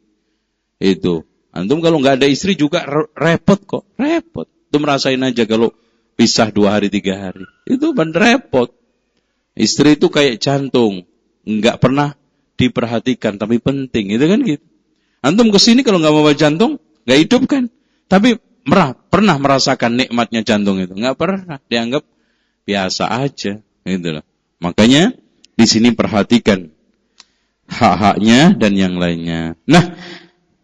Itu. Antum kalau nggak ada istri juga repot kok. Repot. Antum rasain aja kalau pisah 2 hari 3 hari. Itu bener repot. Istri itu kayak jantung. Nggak pernah diperhatikan, tapi penting. Itu kan gitu. Antum kesini kalau nggak mau jantung, nggak hidup kan. Tapi pernah merasakan nikmatnya jantung itu. Nggak pernah. Dianggap biasa aja. Gitu loh. Makanya di sini perhatikan hak-haknya dan yang lainnya. Nah,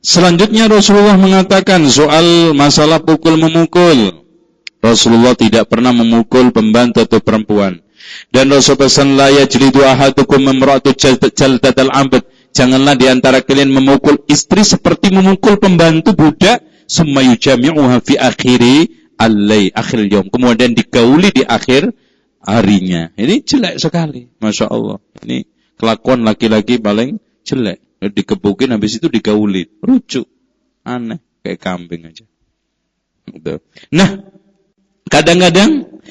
selanjutnya Rasulullah mengatakan soal masalah pukul-memukul. Rasulullah tidak pernah memukul pembantu atau perempuan. Dan Rasulullah pesan la yajlidu ahadukum imra'atu jaldatal 'abd. Janganlah di antara kalian memukul istri seperti memukul pembantu budak, summa yujami'uha fi akhir yaum. Kemudian digauli di akhir harinya. Ini jelek sekali, Masya Allah. Ini kelakuan laki-laki paling jelek. Dikebukin habis itu digauli, rujuk. Aneh, kayak kambing aja. Nah, kadang-kadang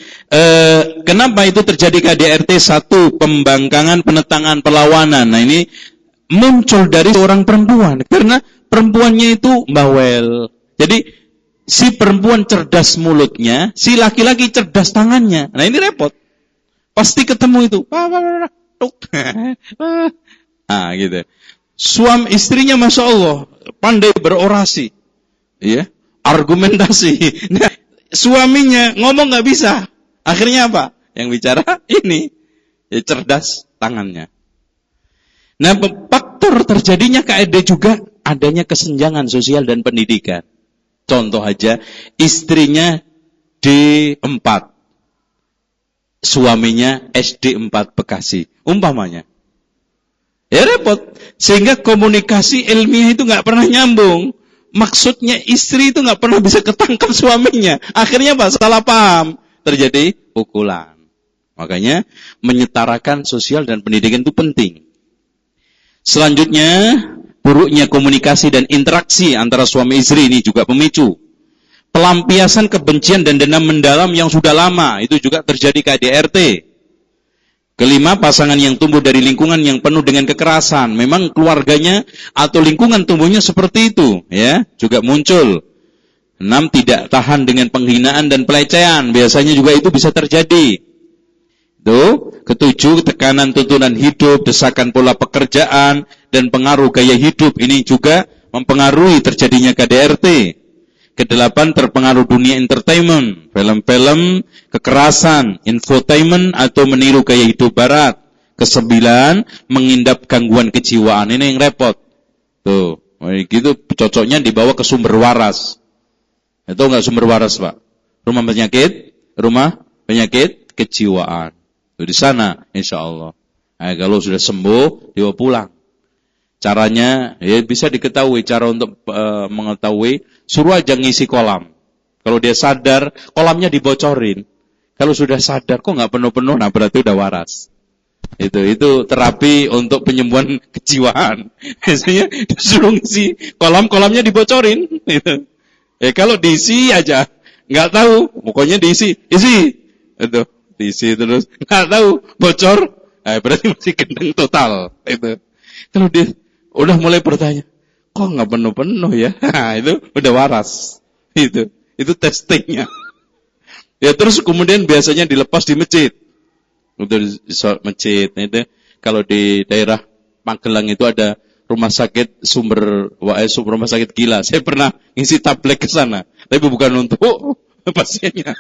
kenapa itu terjadi KDRT? Satu, pembangkangan, penetangan, perlawanan. Nah ini muncul dari seorang perempuan. Karena perempuannya itu bawel. Jadi si perempuan cerdas mulutnya, si laki-laki cerdas tangannya. Nah ini repot. Pasti ketemu itu. Ah gitu. Suami istrinya Masya Allah pandai berorasi. Ya, argumentasi. Nah, suaminya ngomong nggak bisa. Akhirnya apa? Yang bicara ini cerdas tangannya. Nah, faktor terjadinya KDRT juga adanya kesenjangan sosial dan pendidikan. Contoh aja, istrinya D4, suaminya SD 4 Bekasi, umpamanya. Ya repot. Sehingga komunikasi ilmiah itu nggak pernah nyambung. Maksudnya istri itu nggak pernah bisa ketangkap suaminya. Akhirnya apa? Salah paham. Terjadi pukulan. Makanya menyetarakan sosial dan pendidikan itu penting. Selanjutnya, buruknya komunikasi dan interaksi antara suami istri ini juga pemicu. Pelampiasan kebencian dan dendam mendalam yang sudah lama, itu juga terjadi KDRT. Kelima, pasangan yang tumbuh dari lingkungan yang penuh dengan kekerasan. Memang keluarganya atau lingkungan tumbuhnya seperti itu, ya, juga muncul. 6, tidak tahan dengan penghinaan dan pelecehan. Biasanya juga itu bisa terjadi. Itu. Ketujuh, tekanan tuntunan hidup, desakan pola pekerjaan, dan pengaruh gaya hidup. Ini juga mempengaruhi terjadinya KDRT. Kedelapan, terpengaruh dunia entertainment, film-film, kekerasan, infotainment, atau meniru gaya hidup barat. Kesembilan, mengindap gangguan kejiwaan. Ini yang repot. Tuh, gitu cocoknya dibawa ke sumber waras. Itu enggak sumber waras, Pak? Rumah penyakit kejiwaan. Tuh, di sana, insya Allah. Nah, kalau sudah sembuh, dibawa pulang. Caranya, ya bisa diketahui, cara untuk mengetahui, suruh aja ngisi kolam. Kalau dia sadar, kolamnya dibocorin. Kalau sudah sadar, kok nggak penuh-penuh, nah berarti udah waras. Itu terapi untuk penyembuhan kejiwaan. Biasanya disuruh ngisi kolamnya dibocorin. Gitu. Ya kalau diisi aja, nggak tahu, pokoknya diisi. Itu diisi terus, nggak tahu, bocor, berarti masih gendeng total. Itu. Kalau dia udah mulai bertanya, kok nggak penuh-penuh ya? Itu udah waras. Itu testingnya. Ya terus kemudian biasanya dilepas di masjid. Untuk di masjid. Itu kalau di daerah Magelang itu ada rumah sakit rumah sakit gila. Saya pernah ngisi tablet ke sana, tapi bukan untuk pasiennya,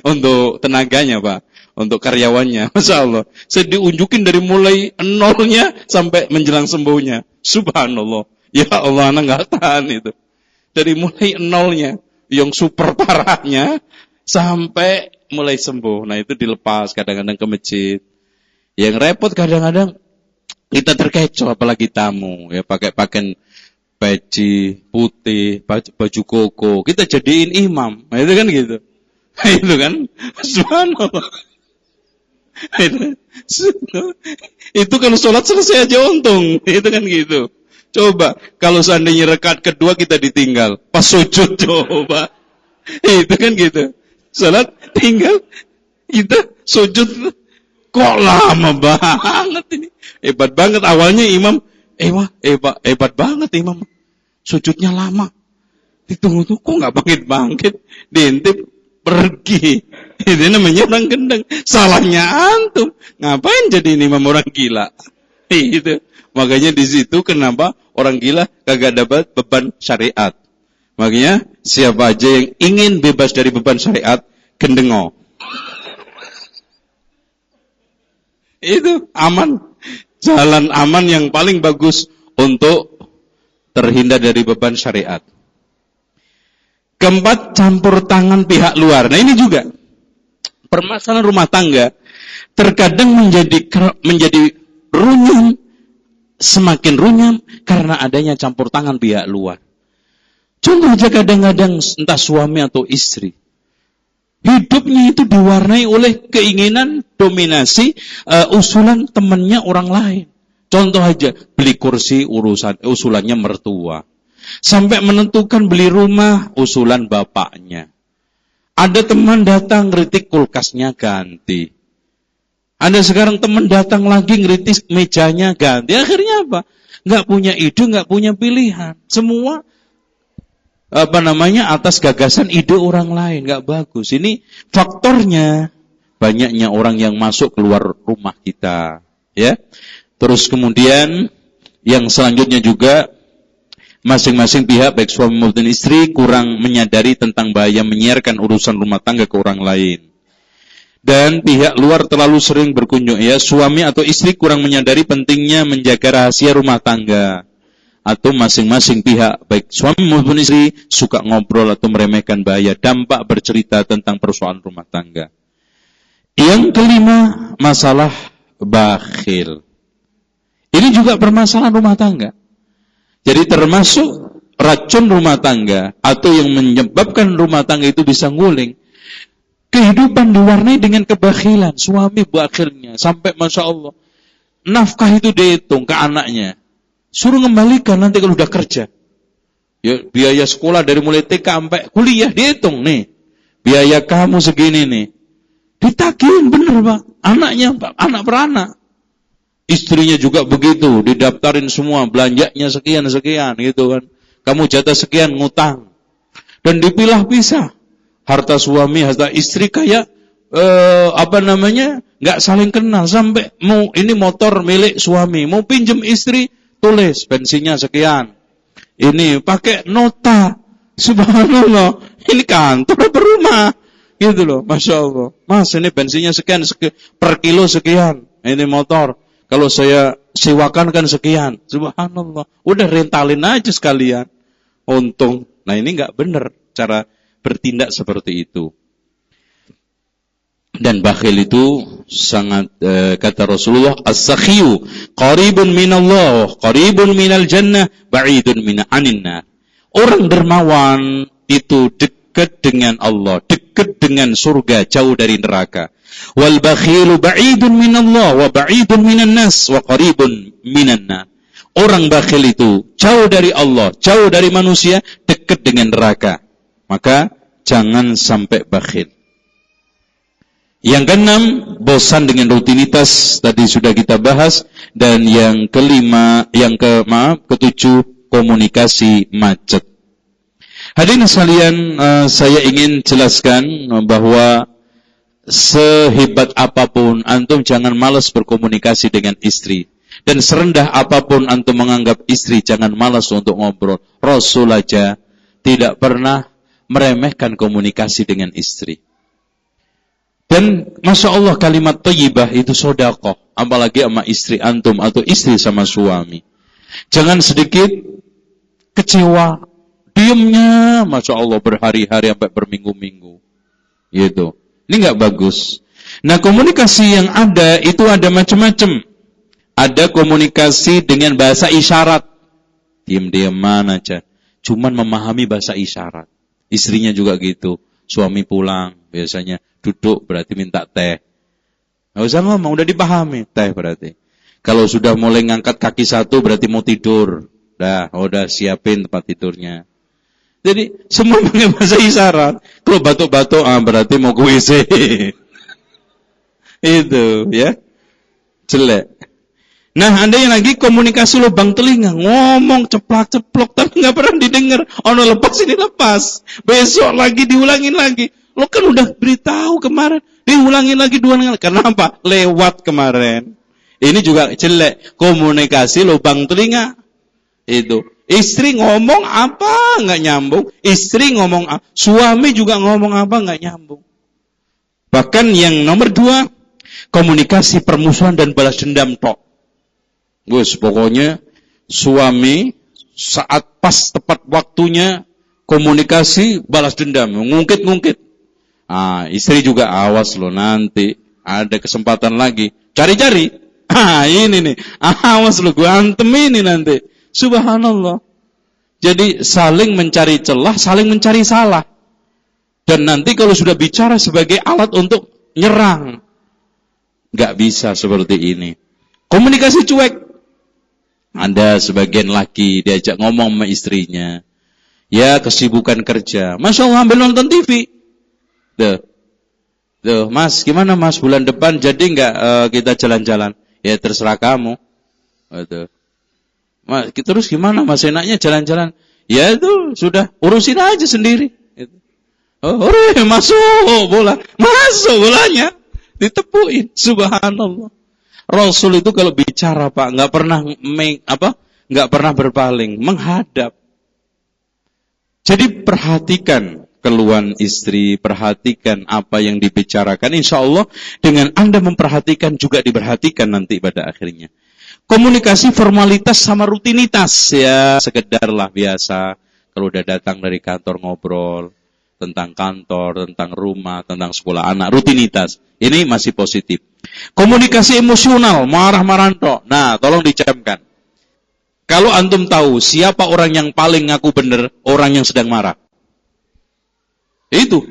untuk tenaganya, Pak, untuk karyawannya. Masya Allah, saya diunjukin dari mulai nolnya sampai menjelang sembuhnya. Subhanallah. Ya Allah, anak nggak tahan itu. Dari mulai nolnya, yang super parahnya, sampai mulai sembuh. Nah itu dilepas kadang-kadang ke masjid. Yang repot kadang-kadang kita terkecoh, apalagi tamu, ya pakai pakaian peci putih, baju koko, kita jadiin imam. Nah itu kan gitu. Nah, itu kan, subhanallah. Itu kalau sholat selesai aja untung. Itu kan gitu. Coba kalau seandainya rakaat kedua kita ditinggal, pas sujud coba. Itu kan gitu. Sholat tinggal, kita sujud. Kok lama banget ini? Hebat banget awalnya imam. Hebat banget imam. Sujudnya lama. Ditunggu-tunggu kok nggak bangkit-bangkit. Diintip pergi. Itu namanya orang gendeng. Salahnya antum. Ngapain jadi imam orang gila? Itu. Makanya di situ kenapa orang gila kagak dapat beban syariat. Makanya siapa aja yang ingin bebas dari beban syariat, gendengo. Itu aman. Jalan aman yang paling bagus untuk terhindar dari beban syariat. Keempat, campur tangan pihak luar. Nah ini juga permasalahan rumah tangga terkadang menjadi runyam, semakin runyam karena adanya campur tangan pihak luar. Contoh aja kadang-kadang entah suami atau istri, hidupnya itu diwarnai oleh keinginan dominasi usulan temannya orang lain. Contoh aja beli kursi usulannya mertua. Sampai menentukan beli rumah, usulan bapaknya. Ada teman datang ngeritik kulkasnya ganti. Ada sekarang teman datang lagi ngeritik mejanya ganti. Akhirnya apa? Nggak punya ide, nggak punya pilihan. Semua atas gagasan ide orang lain, nggak bagus. Ini faktornya banyaknya orang yang masuk keluar rumah kita, ya. Terus kemudian yang selanjutnya juga masing-masing pihak, baik suami maupun istri, kurang menyadari tentang bahaya menyiarkan urusan rumah tangga ke orang lain. Dan pihak luar terlalu sering berkunjung. Ya, suami atau istri kurang menyadari pentingnya menjaga rahasia rumah tangga. Atau masing-masing pihak, baik suami maupun istri, suka ngobrol atau meremehkan bahaya dampak bercerita tentang persoalan rumah tangga. Yang kelima, masalah bakhil. Ini juga permasalahan rumah tangga. Jadi termasuk racun rumah tangga atau yang menyebabkan rumah tangga itu bisa nguling. Kehidupan diwarnai dengan kebakhilan. Suami bakhilnya sampai Masya Allah. Nafkah itu dihitung ke anaknya. Suruh ngembalikan nanti kalau udah kerja. Ya, biaya sekolah dari mulai TK sampai kuliah dihitung nih. Biaya kamu segini nih. Ditagihin bener Pak. Anaknya Pak, anak per anak. Istrinya juga begitu, didaftarin semua, belanjanya sekian gitu kan. Kamu jatah sekian ngutang. Dan dipilah-pisah. Harta suami, harta istri kayak nggak saling kenal. Sampai mau ini motor milik suami, mau pinjem istri, tulis bensinnya sekian. Ini pakai nota. Subhanallah. Ini kantor apa rumah? Gitu loh, Masya Allah. Mas, ini bensinnya sekian per kilo sekian. Ini motor. Kalau saya sewakan kan sekian. Subhanallah. Udah rentalin aja sekalian. Untung. Nah ini nggak benar cara bertindak seperti itu. Dan bakhil itu sangat kata Rasulullah, as-sakhiyu qaribun minallah, qaribun minal jannah, ba'idun anin nar. Orang dermawan itu dekat dengan Allah, dekat dengan surga, jauh dari neraka. Wal bakhilu ba'idun minallah wa ba'idun minan nas wa qaribun minan nar. Orang bakhil itu jauh dari Allah, jauh dari manusia, dekat dengan neraka. Maka jangan sampai bakhil. Yang keenam, bosan dengan rutinitas, tadi sudah kita bahas. Dan yang kelima, ketujuh, komunikasi macet. Hadirin sekalian, saya ingin jelaskan bahwa sehebat apapun antum jangan malas berkomunikasi dengan istri. Dan serendah apapun antum menganggap istri, jangan malas untuk ngobrol. Rasul aja tidak pernah meremehkan komunikasi dengan istri. Dan Masya Allah kalimat thayyibah itu sedekah, apalagi sama istri antum atau istri sama suami. Jangan sedikit kecewa, diamnya Masya Allah berhari-hari sampai berminggu-minggu. Gitu. Ini nggak bagus. Nah, komunikasi yang ada itu ada macam-macam. Ada komunikasi dengan bahasa isyarat. Diam-diaman aja. Cuman memahami bahasa isyarat. Istrinya juga gitu. Suami pulang, biasanya duduk berarti minta teh. Nggak usah ngomong, udah dipahami. Teh berarti. Kalau sudah mulai ngangkat kaki satu berarti mau tidur. Udah siapin tempat tidurnya. Jadi semua pakai bahasa isyarat. Kalau batuk-batuk berarti mau ke WC. Itu ya. Jelek. Nah, ada yang lagi komunikasi lubang telinga, ngomong ceplak-ceplok tapi nggak pernah didengar. Lepas ini lepas. Besok lagi diulangin lagi. Lo kan udah beritahu kemarin, diulangin lagi 2 kali. Kenapa? Lewat kemarin. Ini juga jelek. Komunikasi lubang telinga. Itu. Istri ngomong apa nggak nyambung. Istri ngomong apa. Suami juga ngomong apa nggak nyambung. Bahkan yang nomor 2, komunikasi permusuhan dan balas dendam tok. Gus, pokoknya suami saat pas tepat waktunya komunikasi balas dendam, ngungkit-ngungkit. Istri juga awas lo nanti ada kesempatan lagi. Cari-cari. Ini nih. Awas lo gua antem ini nanti. Subhanallah. Jadi saling mencari celah, saling mencari salah. Dan nanti kalau sudah bicara sebagai alat untuk nyerang. Gak bisa seperti ini. Komunikasi cuek. Ada sebagian laki diajak ngomong sama istrinya. Ya kesibukan kerja. Masya Allah ambil nonton TV. Tuh, Mas, gimana Mas? Bulan depan jadi nggak kita jalan-jalan? Ya terserah kamu. Tuh. Mas, terus gimana Mas? Enaknya jalan-jalan? Ya itu sudah urusin aja sendiri. Masuk bola, masuk bolanya, ditepuin. Subhanallah. Rasul itu kalau bicara Pak nggak pernah berpaling, menghadap. Jadi perhatikan keluhan istri, perhatikan apa yang dibicarakan. Insya Allah dengan Anda memperhatikan juga diperhatikan nanti pada akhirnya. Komunikasi formalitas sama rutinitas ya sekedarlah biasa. Kalau udah datang dari kantor ngobrol. tentang kantor, tentang rumah, tentang sekolah anak, rutinitas. Ini masih positif. Komunikasi emosional, marah-marah tok. Nah, tolong dicamkan. Kalau antum tahu siapa orang yang paling ngaku benar, orang yang sedang marah. Itu.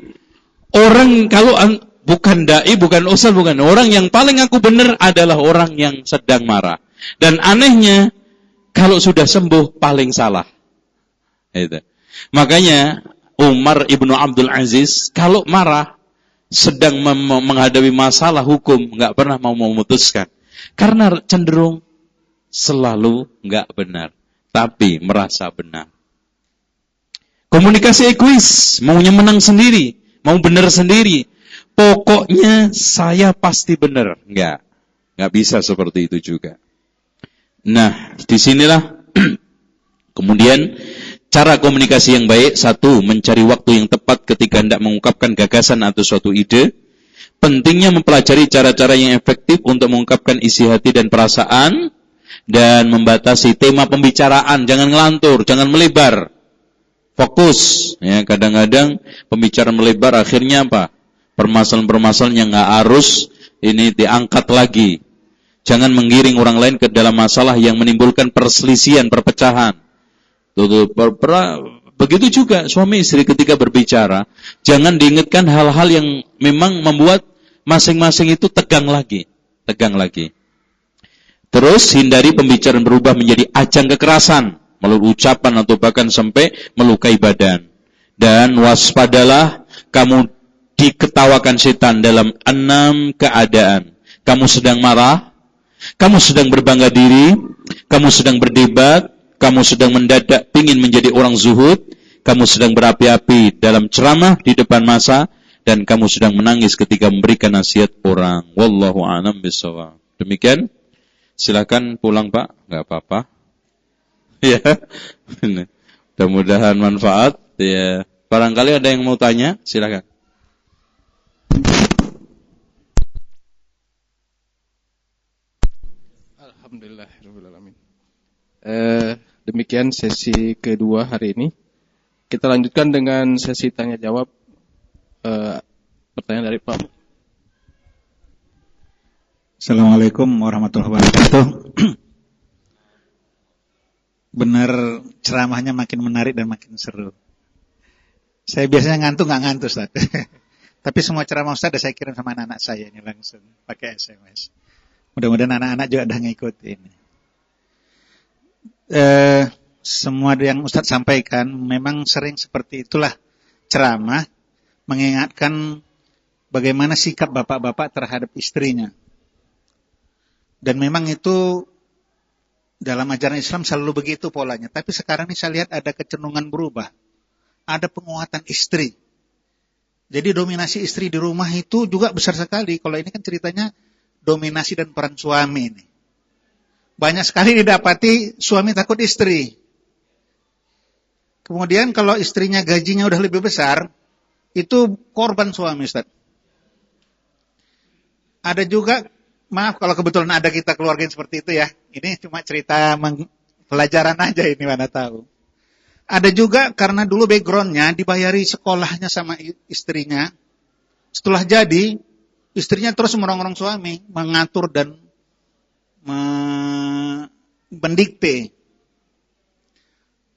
Orang kalau bukan dai, bukan ustaz, bukan. Orang yang paling ngaku benar adalah orang yang sedang marah. Dan anehnya, kalau sudah sembuh paling salah. Itu. Makanya Umar ibnu Abdul Aziz kalau marah sedang menghadapi masalah hukum nggak pernah mau memutuskan karena cenderung selalu nggak benar tapi merasa benar. Komunikasi egois, maunya menang sendiri, mau benar sendiri. Pokoknya saya pasti benar, nggak bisa seperti itu juga. Nah, disinilah kemudian cara komunikasi yang baik, satu, mencari waktu yang tepat ketika hendak mengungkapkan gagasan atau suatu ide. Pentingnya mempelajari cara-cara yang efektif untuk mengungkapkan isi hati dan perasaan. Dan membatasi tema pembicaraan, jangan ngelantur, jangan melebar. Fokus. Ya, kadang-kadang pembicaraan melebar, akhirnya apa? Permasalahan-permasalahan yang nggak harus ini diangkat lagi. Jangan menggiring orang lain ke dalam masalah yang menimbulkan perselisihan, perpecahan. Begitu juga suami istri ketika berbicara, jangan diingatkan hal-hal yang memang membuat masing-masing itu tegang lagi. Terus hindari pembicaraan berubah menjadi ajang kekerasan, melalui ucapan atau bahkan sampai melukai badan. Dan waspadalah kamu diketawakan setan dalam 6 keadaan. Kamu sedang marah, kamu sedang berbangga diri, kamu sedang berdebat, kamu sedang mendadak ingin menjadi orang zuhud, kamu sedang berapi-api dalam ceramah di depan masa, dan kamu sedang menangis ketika memberikan nasihat orang. Wallahu a'lam bishawab. Demikian. Silakan pulang Pak, nggak apa-apa. Ya, mudah-mudahan manfaat. Ya, barangkali ada yang mau tanya, silakan. Alhamdulillahirobbilalamin. Demikian sesi kedua hari ini. Kita lanjutkan dengan sesi tanya jawab. Pertanyaan dari Pak. Assalamualaikum warahmatullahi wabarakatuh. Benar ceramahnya makin menarik dan makin seru. Saya biasanya ngantuk nggak ngantuk Ustaz. Tapi semua ceramah Ustaz saya kirim sama anak-anak saya ini langsung pakai SMS. Mudah-mudahan anak-anak juga udah ngikutin. Semua yang Ustaz sampaikan memang sering seperti itulah ceramah mengingatkan bagaimana sikap bapak-bapak terhadap istrinya. Dan memang itu dalam ajaran Islam selalu begitu polanya. Tapi sekarang ini saya lihat ada kecenderungan berubah. Ada penguatan istri. Jadi dominasi istri di rumah itu juga besar sekali. Kalau ini kan ceritanya dominasi dan peran suami ini. Banyak sekali didapati suami takut istri. Kemudian kalau istrinya gajinya udah lebih besar, itu korban suami Ustaz. Ada juga, maaf kalau kebetulan ada kita keluarga yang seperti itu ya. Ini cuma cerita pelajaran aja ini, mana tahu. Ada juga karena dulu backgroundnya dibayari sekolahnya sama istrinya. Setelah jadi, istrinya terus merongrong suami, mengatur dan mendikte.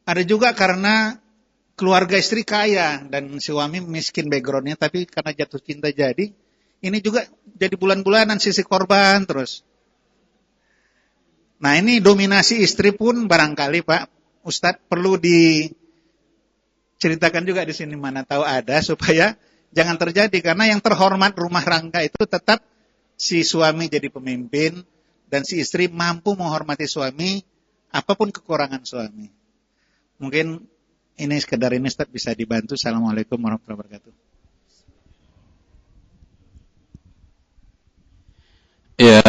Ada juga karena keluarga istri kaya dan suami miskin backgroundnya, tapi karena jatuh cinta jadi, ini juga jadi bulan-bulanan sisi korban terus. Nah ini dominasi istri pun barangkali Pak Ustadz perlu diceritakan juga di sini, mana tahu ada, supaya jangan terjadi. Karena yang terhormat rumah tangga itu tetap si suami jadi pemimpin dan si istri mampu menghormati suami apapun kekurangan suami. Mungkin ini sekedar ini Ustaz bisa dibantu. Assalamualaikum warahmatullahi wabarakatuh. Ya,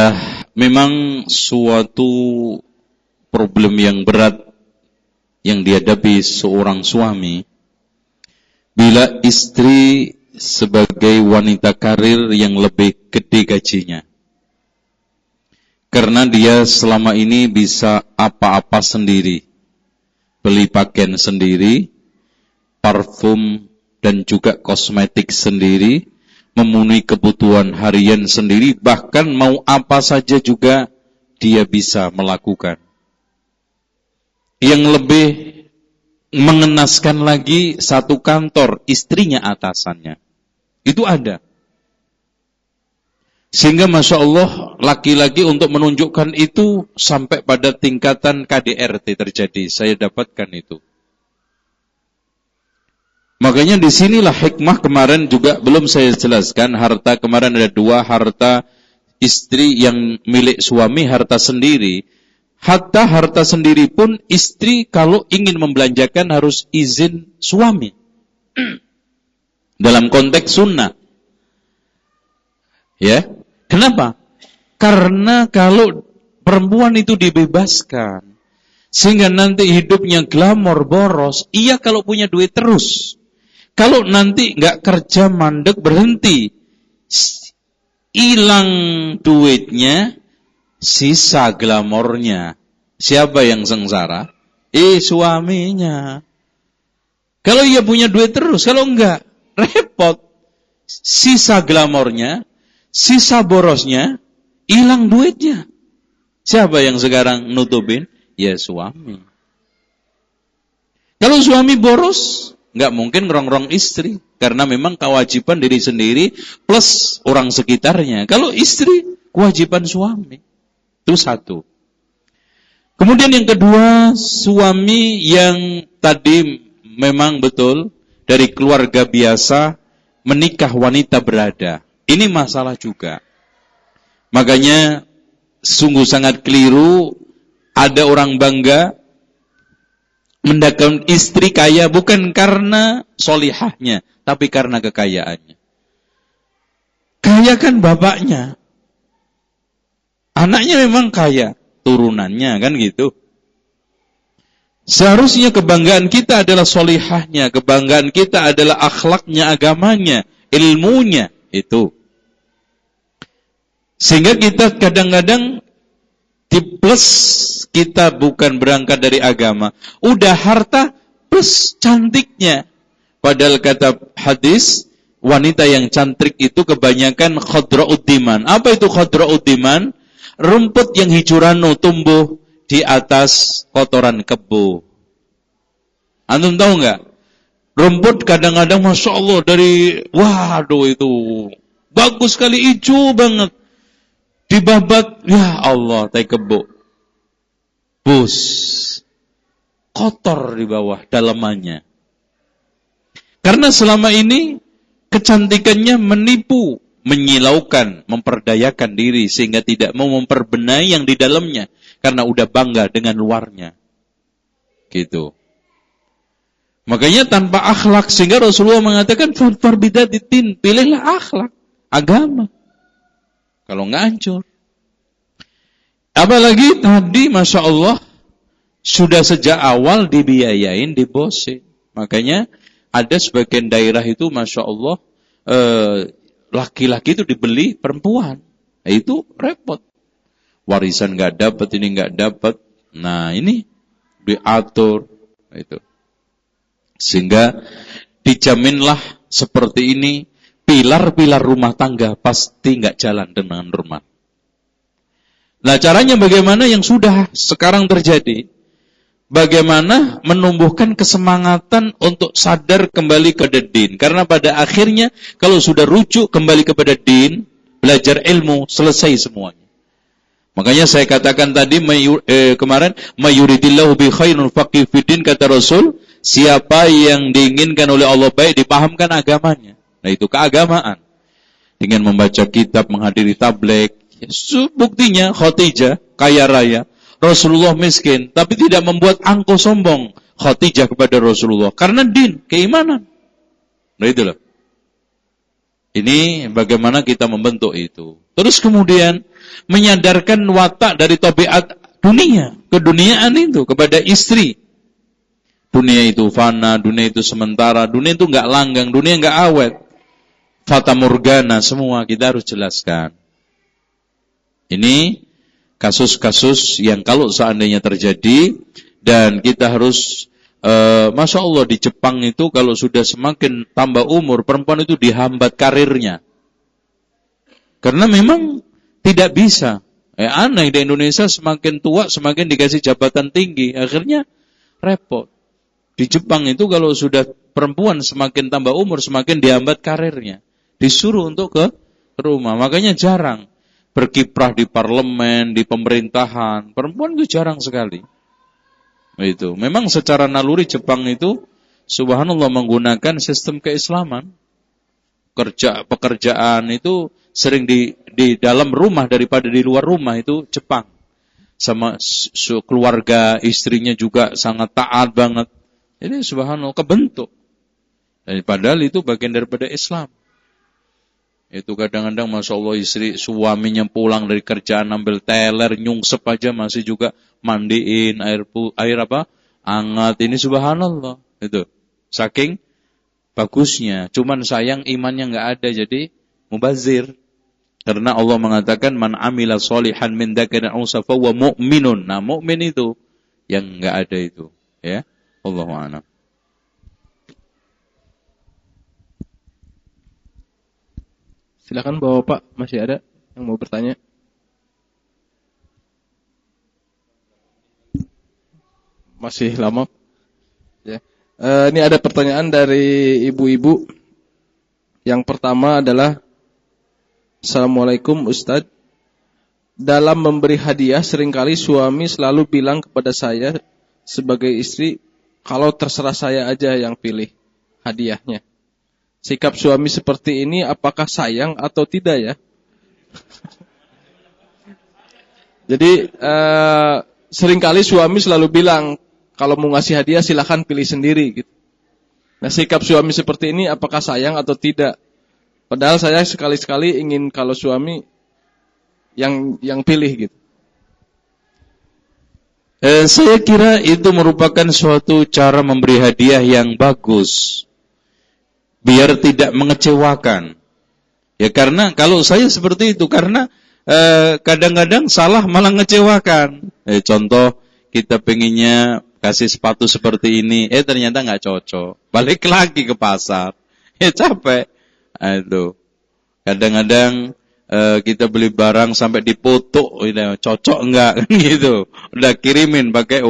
memang suatu problem yang berat yang dihadapi seorang suami bila istri sebagai wanita karir yang lebih gede gajinya. Karena dia selama ini bisa apa-apa sendiri. Beli pakaian sendiri, parfum dan juga kosmetik sendiri, memenuhi kebutuhan harian sendiri, bahkan mau apa saja juga dia bisa melakukan. Yang lebih mengenaskan lagi, satu kantor, istrinya atasannya. Itu ada. Sehingga Masya Allah, laki-laki untuk menunjukkan itu sampai pada tingkatan KDRT terjadi. Saya dapatkan itu. Makanya disinilah hikmah kemarin juga belum saya jelaskan. Harta kemarin ada dua, harta istri yang milik suami, harta sendiri. Hatta harta sendiri pun istri kalau ingin membelanjakan harus izin suami. Dalam konteks sunnah. Ya, kenapa? Karena kalau perempuan itu dibebaskan, sehingga nanti hidupnya glamor, boros, iya kalau punya duit terus. Kalau nanti nggak kerja, mandek, berhenti, hilang duitnya, sisa glamornya. Siapa yang sengsara? Suaminya. Kalau ia punya duit terus, kalau enggak, repot. Sisa glamornya, sisa borosnya, hilang duitnya. Siapa yang sekarang nutupin? Ya suami. Kalau suami boros, nggak mungkin ngerong-rong istri. Karena memang kewajiban diri sendiri plus orang sekitarnya. Kalau istri, kewajiban suami. Itu satu. Kemudian yang kedua, suami yang tadi memang betul dari keluarga biasa menikah wanita berada. Ini masalah juga. Makanya sungguh sangat keliru ada orang bangga mendapatkan istri kaya bukan karena solihahnya, tapi karena kekayaannya. Kaya kan bapaknya. Anaknya memang kaya, turunannya kan gitu. Seharusnya kebanggaan kita adalah solihahnya, kebanggaan kita adalah akhlaknya, agamanya, ilmunya, itu. Sehingga kita kadang-kadang plus kita bukan berangkat dari agama, udah harta plus cantiknya. Padahal kata hadis, wanita yang cantik itu kebanyakan khadra'ud-diman. Apa itu khadra'ud-diman? Rumput yang hijau ranu tumbuh di atas kotoran kebo. Antum tahu nggak? Rumput kadang-kadang Masya Allah dari, waduh itu bagus sekali, hijau banget. Dibabat, ya Allah, tai kebo. Bus. Kotor di bawah, dalamannya. Karena selama ini, kecantikannya menipu, menyilaukan, memperdayakan diri, sehingga tidak mau memperbenahi yang di dalamnya. Karena udah bangga dengan luarnya. Gitu. Makanya tanpa akhlak, sehingga Rasulullah mengatakan, farbidatitin, pilihlah akhlak, agama. Kalau nggak hancur. Apalagi tadi Masya Allah sudah sejak awal dibiayain, dibosin. Makanya ada sebagian daerah itu Masya Allah laki-laki itu dibeli perempuan. Nah, itu repot. Warisan nggak dapat, ini nggak dapat. Nah ini diatur. Itu. Sehingga dijaminlah seperti ini. Pilar-pilar rumah tangga pasti nggak jalan dengan normal. Nah caranya bagaimana yang sudah sekarang terjadi? Bagaimana menumbuhkan kesemangatan untuk sadar kembali ke din. Karena pada akhirnya kalau sudah rujuk kembali kepada din, belajar ilmu, selesai semuanya. Makanya saya katakan tadi kemarin, mayuridillahu bi khairun faqih fiddin, kata Rasul, siapa yang diinginkan oleh Allah baik dipahamkan agamanya. Nah itu keagamaan. Dengan membaca kitab, menghadiri tablek. Buktinya Khadijah kaya raya, Rasulullah miskin, tapi tidak membuat angkuh sombong Khadijah kepada Rasulullah. Karena din, keimanan. Nah itulah. Ini bagaimana kita membentuk itu. Terus kemudian menyadarkan watak dari tabiat dunia, keduniaan itu kepada istri. Dunia itu fana, dunia itu sementara, dunia itu enggak langgang, dunia enggak awet. Fata morgana semua kita harus jelaskan. Ini kasus-kasus yang kalau seandainya terjadi dan kita harus Masya Allah di Jepang itu kalau sudah semakin tambah umur, perempuan itu dihambat karirnya. Karena memang tidak bisa. Aneh di Indonesia semakin tua semakin dikasih jabatan tinggi. Akhirnya repot. Di Jepang itu kalau sudah perempuan semakin tambah umur semakin dihambat karirnya. Disuruh untuk ke rumah. Makanya jarang berkiprah di parlemen, di pemerintahan. Perempuan itu jarang sekali. Itu. Memang secara naluri Jepang itu subhanallah menggunakan sistem keislaman. Pekerjaan itu sering di dalam rumah daripada di luar rumah itu Jepang. Sama keluarga istrinya juga sangat taat banget. Jadi subhanallah kebentuk. Dan padahal itu bagian daripada Islam. Itu kadang-kadang Masya Allah suaminya pulang dari kerjaan ambil teler, nyungsep aja masih juga mandiin air apa? Hangat. Ini subhanallah. Itu. Saking bagusnya. Cuman sayang imannya enggak ada jadi mubazir. Karena Allah mengatakan man amila sholihan min dzakarin aw unsa fahuwa mu'minun. Nah, mukmin itu yang enggak ada itu, ya. Allahu a'lam. Silakan Bapak, masih ada yang mau bertanya? Masih lama? Ya. Ini ada pertanyaan dari ibu-ibu. Yang pertama adalah Assalamualaikum Ustadz. Dalam memberi hadiah seringkali suami selalu bilang kepada saya sebagai istri, kalau terserah saya aja yang pilih hadiahnya. Sikap suami seperti ini apakah sayang atau tidak ya? Jadi seringkali suami selalu bilang kalau mau ngasih hadiah silakan pilih sendiri gitu. Nah, sikap suami seperti ini apakah sayang atau tidak? Padahal saya sekali-sekali ingin kalau suami yang pilih gitu. Saya kira itu merupakan suatu cara memberi hadiah yang bagus. Biar tidak mengecewakan. Ya karena kalau saya seperti itu karena kadang-kadang salah malah ngecewakan. Contoh kita pengennya kasih sepatu seperti ini, ternyata nggak cocok. Balik lagi ke pasar. Capek. Itu. Kadang-kadang kita beli barang sampai dipoto, cocok enggak kan gitu. Udah kirimin pakai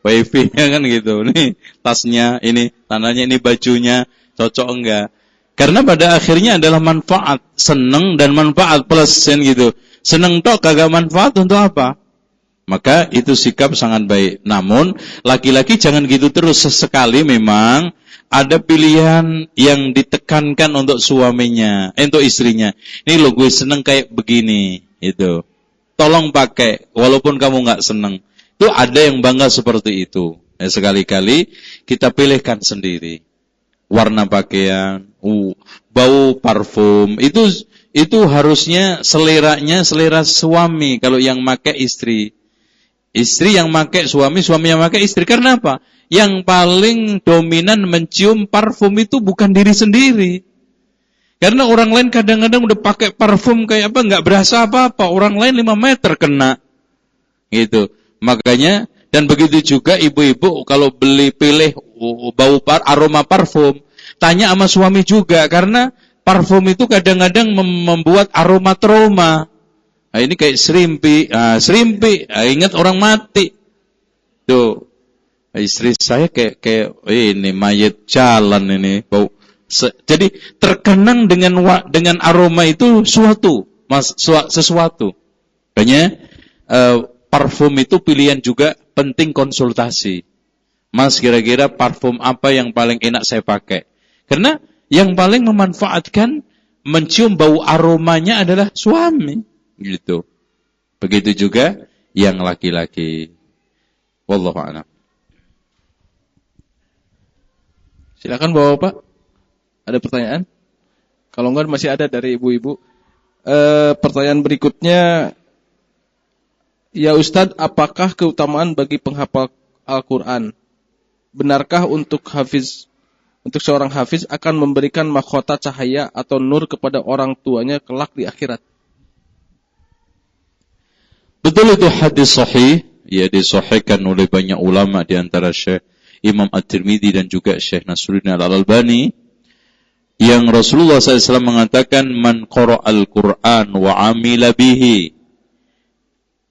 wifi-nya kan gitu. Nih tasnya, ini tandanya, ini bajunya, cocok enggak. Karena pada akhirnya adalah manfaat, seneng dan manfaat plus kan gitu. Seneng tok kagak manfaat untuk apa? Maka itu sikap sangat baik. Namun laki-laki jangan gitu terus, sesekali memang ada pilihan yang ditekankan untuk suaminya, untuk istrinya. Ini lo gue seneng kayak begini, itu. Tolong pakai, walaupun kamu nggak seneng. Itu ada yang bangga seperti itu. Sekali-kali kita pilihkan sendiri. Warna pakaian, bau parfum, itu harusnya selera suami kalau yang pakai istri. Istri yang pakai suami yang pakai istri. Karena apa? Yang paling dominan mencium parfum itu bukan diri sendiri. Karena orang lain kadang-kadang udah pakai parfum kayak apa, nggak berasa apa-apa. Orang lain 5 meter kena. Gitu. Makanya, dan begitu juga ibu-ibu kalau pilih bau aroma parfum, tanya sama suami juga. Karena parfum itu kadang-kadang membuat aroma trauma. Nah, ini kayak serimpi. Ingat orang mati. Tuh. Istri saya kayak ini mayat jalan ini bau. Jadi terkenang dengan aroma itu sesuatu. Makanya parfum itu pilihan juga penting konsultasi. Mas kira-kira parfum apa yang paling enak saya pakai? Karena yang paling memanfaatkan mencium bau aromanya adalah suami, gitu. Begitu juga yang laki-laki. Wallahu a'lam. Silakan Bapak, ada pertanyaan? Kalau enggak masih ada dari ibu-ibu. Pertanyaan berikutnya, ya Ustadz, apakah keutamaan bagi penghafal Al-Quran? Benarkah untuk seorang hafiz akan memberikan mahkota cahaya atau nur kepada orang tuanya kelak di akhirat? Betul, itu hadis sahih, ya disahihkan oleh banyak ulama di antara Syekh Imam At-Tirmidzi dan juga Syekh Nasruddin Al-Albani, yang Rasulullah SAW mengatakan, man qara'al Qur'an wa amila bihi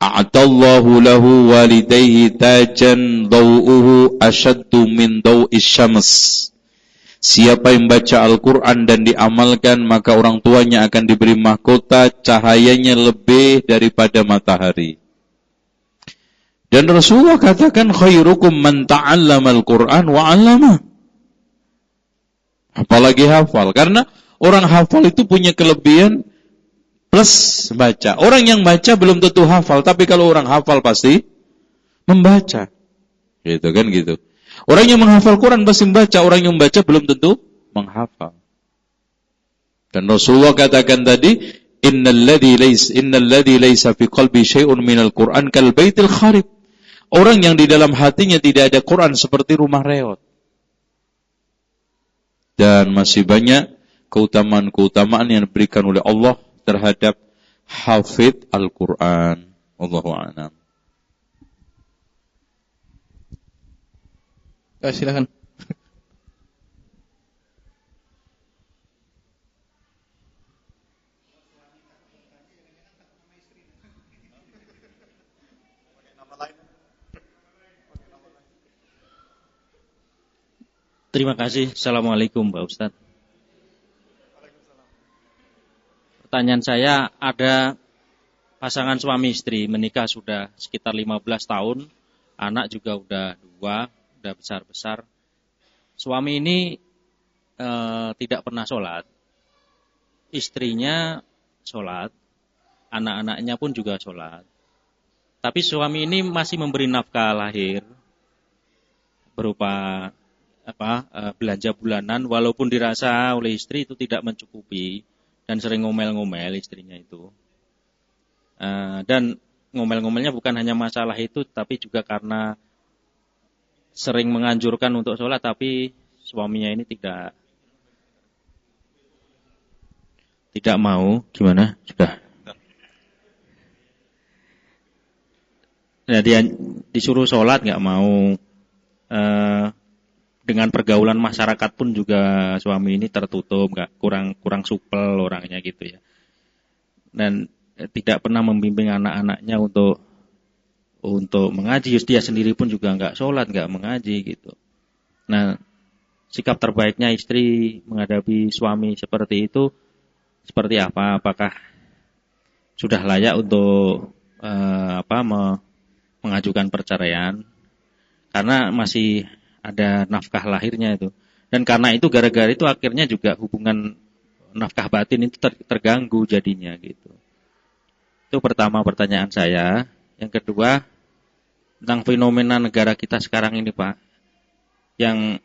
a'tallahu lahu walidayhi tajan daw'uhu asyaddu min daw'is syams. Siapa yang baca Al-Quran dan diamalkan, maka orang tuanya akan diberi mahkota cahayanya lebih daripada matahari. Dan Rasulullah katakan, khairukum man ta'allama Al-Quran wa 'allama. Apalagi hafal. Karena orang hafal itu punya kelebihan plus baca. Orang yang baca belum tentu hafal, tapi kalau orang hafal pasti membaca. Gitu kan gitu. Orang yang menghafal Quran pasti membaca, orang yang membaca belum tentu menghafal. Dan Rasulullah katakan tadi, innal ladzi laisa fi qalbi syai'un minal Qur'an kal baitil kharib. Orang yang di dalam hatinya tidak ada Quran seperti rumah reot. Dan masih banyak keutamaan-keutamaan yang diberikan oleh Allah terhadap hafidh Al-Quran. Wallahu a'lam. Silakan. Terima kasih. Assalamualaikum Pak Ustadz. Pertanyaan saya, ada pasangan suami istri menikah sudah sekitar 15 tahun, anak juga udah 2, udah besar-besar. Suami ini tidak pernah sholat, istrinya sholat, anak-anaknya pun juga sholat. Tapi suami ini masih memberi nafkah lahir berupa belanja bulanan, walaupun dirasa oleh istri itu tidak mencukupi dan sering ngomel-ngomel istrinya itu. Dan ngomel-ngomelnya bukan hanya masalah itu, tapi juga karena sering menganjurkan untuk sholat, tapi suaminya ini tidak mau. Gimana? Sudah. Nah, dia disuruh sholat nggak mau. Dengan pergaulan masyarakat pun juga suami ini tertutup, nggak kurang supel orangnya gitu ya. Dan tidak pernah membimbing anak-anaknya untuk mengaji. Dia sendiri pun juga nggak sholat, nggak mengaji gitu. Nah, sikap terbaiknya istri menghadapi suami seperti itu seperti apa? Apakah sudah layak untuk mengajukan perceraian? Karena masih ada nafkah lahirnya itu. Dan karena itu, gara-gara itu akhirnya juga hubungan nafkah batin itu terganggu jadinya gitu. Itu pertama pertanyaan saya. Yang kedua, tentang fenomena negara kita sekarang ini Pak. Yang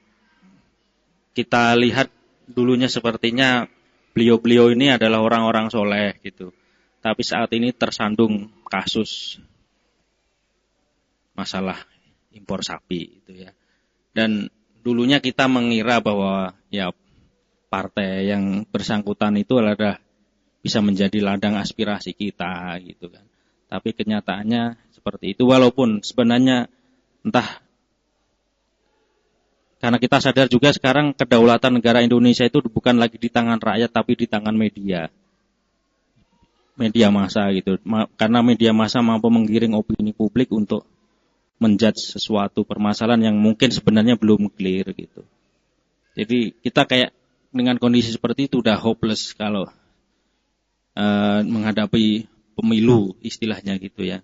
kita lihat dulunya sepertinya beliau-beliau ini adalah orang-orang soleh gitu. Tapi saat ini tersandung kasus masalah impor sapi itu ya. Dan dulunya kita mengira bahwa ya partai yang bersangkutan itu adalah bisa menjadi ladang aspirasi kita gitu kan. Tapi kenyataannya seperti itu, walaupun sebenarnya entah, karena kita sadar juga sekarang kedaulatan negara Indonesia itu bukan lagi di tangan rakyat tapi di tangan media massa gitu. Karena media massa mampu menggiring opini publik untuk menjudge sesuatu permasalahan yang mungkin sebenarnya belum clear gitu. Jadi kita kayak dengan kondisi seperti itu udah hopeless kalau menghadapi pemilu istilahnya gitu ya.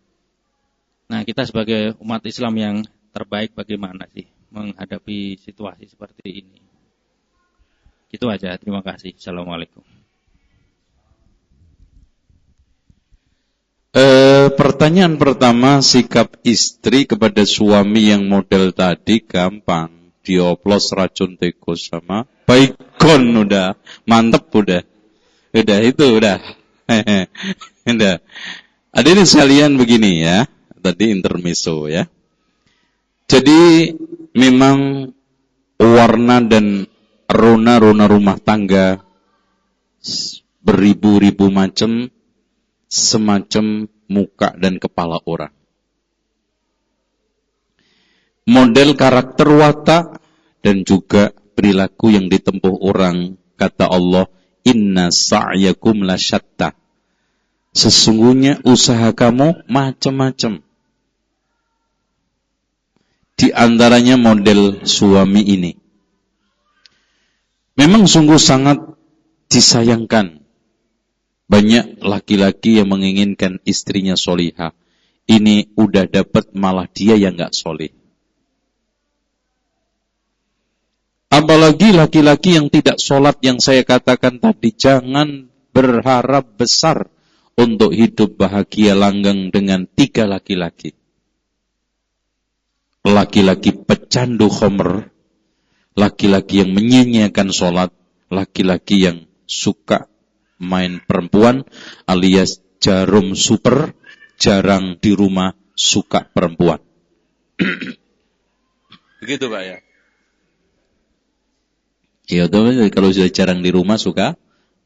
Nah, kita sebagai umat Islam yang terbaik bagaimana sih menghadapi situasi seperti ini? Gitu aja. Terima kasih. Assalamualaikum. Pertanyaan pertama, sikap istri kepada suami yang model tadi gampang. Dioplos racun tikus sama baikon, udah mantep, udah itu udah. Udah. Hadirin sekalian, begini ya, tadi intermezzo ya. Jadi memang warna dan rona-rona rumah tangga beribu-ribu macam, semacam muka dan kepala orang. model karakter watak, dan juga perilaku yang ditempuh orang. Kata Allah, inna sa'yakum lasyatta. Sesungguhnya usaha kamu macam-macam. Di antaranya model suami ini. Memang sungguh sangat disayangkan. Banyak laki-laki yang menginginkan istrinya solihah. Ini udah dapat malah dia yang gak solih. Apalagi laki-laki yang tidak sholat yang saya katakan tadi. Jangan berharap besar untuk hidup bahagia langgeng dengan 3 laki-laki. Laki-laki pecandu khamr, laki-laki yang menyia-nyiakan sholat, laki-laki yang suka main perempuan alias jarum super, jarang di rumah, suka perempuan. Begitu Pak ya? Ya, kalau sudah jarang di rumah suka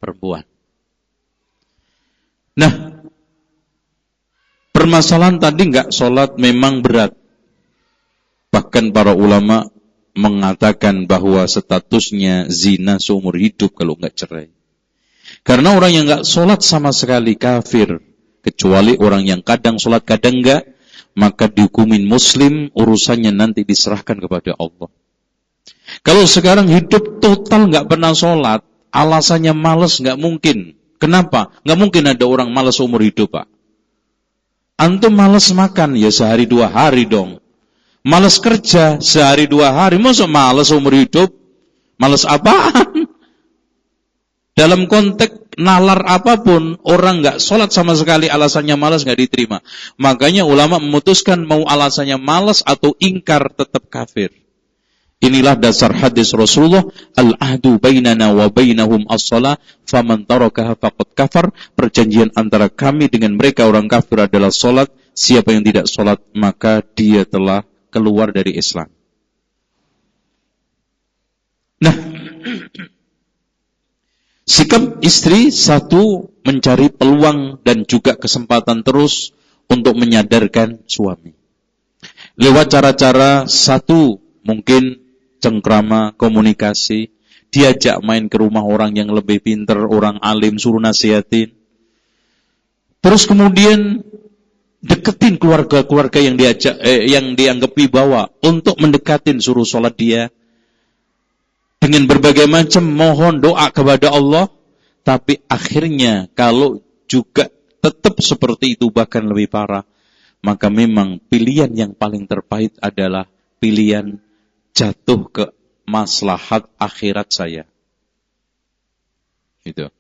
perempuan. Nah, permasalahan tadi enggak sholat memang berat. Bahkan para ulama mengatakan bahwa statusnya zina seumur hidup kalau enggak cerai. Karena orang yang enggak sholat sama sekali kafir. Kecuali orang yang kadang sholat kadang enggak, maka dihukumin muslim, urusannya nanti diserahkan kepada Allah. Kalau sekarang hidup total enggak pernah sholat, alasannya malas enggak mungkin. Kenapa? Enggak mungkin ada orang malas seumur hidup, Pak. Antum malas makan, ya sehari 2 hari dong. Malas kerja sehari 2 hari, masa malas umur hidup? Malas apaan? Dalam konteks nalar apapun, orang nggak sholat sama sekali alasannya malas nggak diterima. Makanya ulama memutuskan mau alasannya malas atau ingkar tetap kafir. Inilah dasar hadis Rasulullah, al-ahdu bainana wa bainahum as-shalah, faman tarakaha faqad kafar. Perjanjian antara kami dengan mereka orang kafir adalah sholat. Siapa yang tidak sholat maka dia telah keluar dari Islam. Nah, sikap istri satu, mencari peluang dan juga kesempatan terus untuk menyadarkan suami. Lewat cara-cara satu, mungkin cengkrama, komunikasi, diajak main ke rumah orang yang lebih pintar, orang alim, suruh nasihatin. Terus kemudian deketin keluarga-keluarga yang yang dianggap wibawa untuk mendekatin, suruh sholat dia dengan berbagai macam mohon doa kepada Allah. Tapi akhirnya kalau juga tetap seperti itu bahkan lebih parah, maka memang pilihan yang paling terpahit adalah pilihan jatuh ke maslahat akhirat saya. Gitu.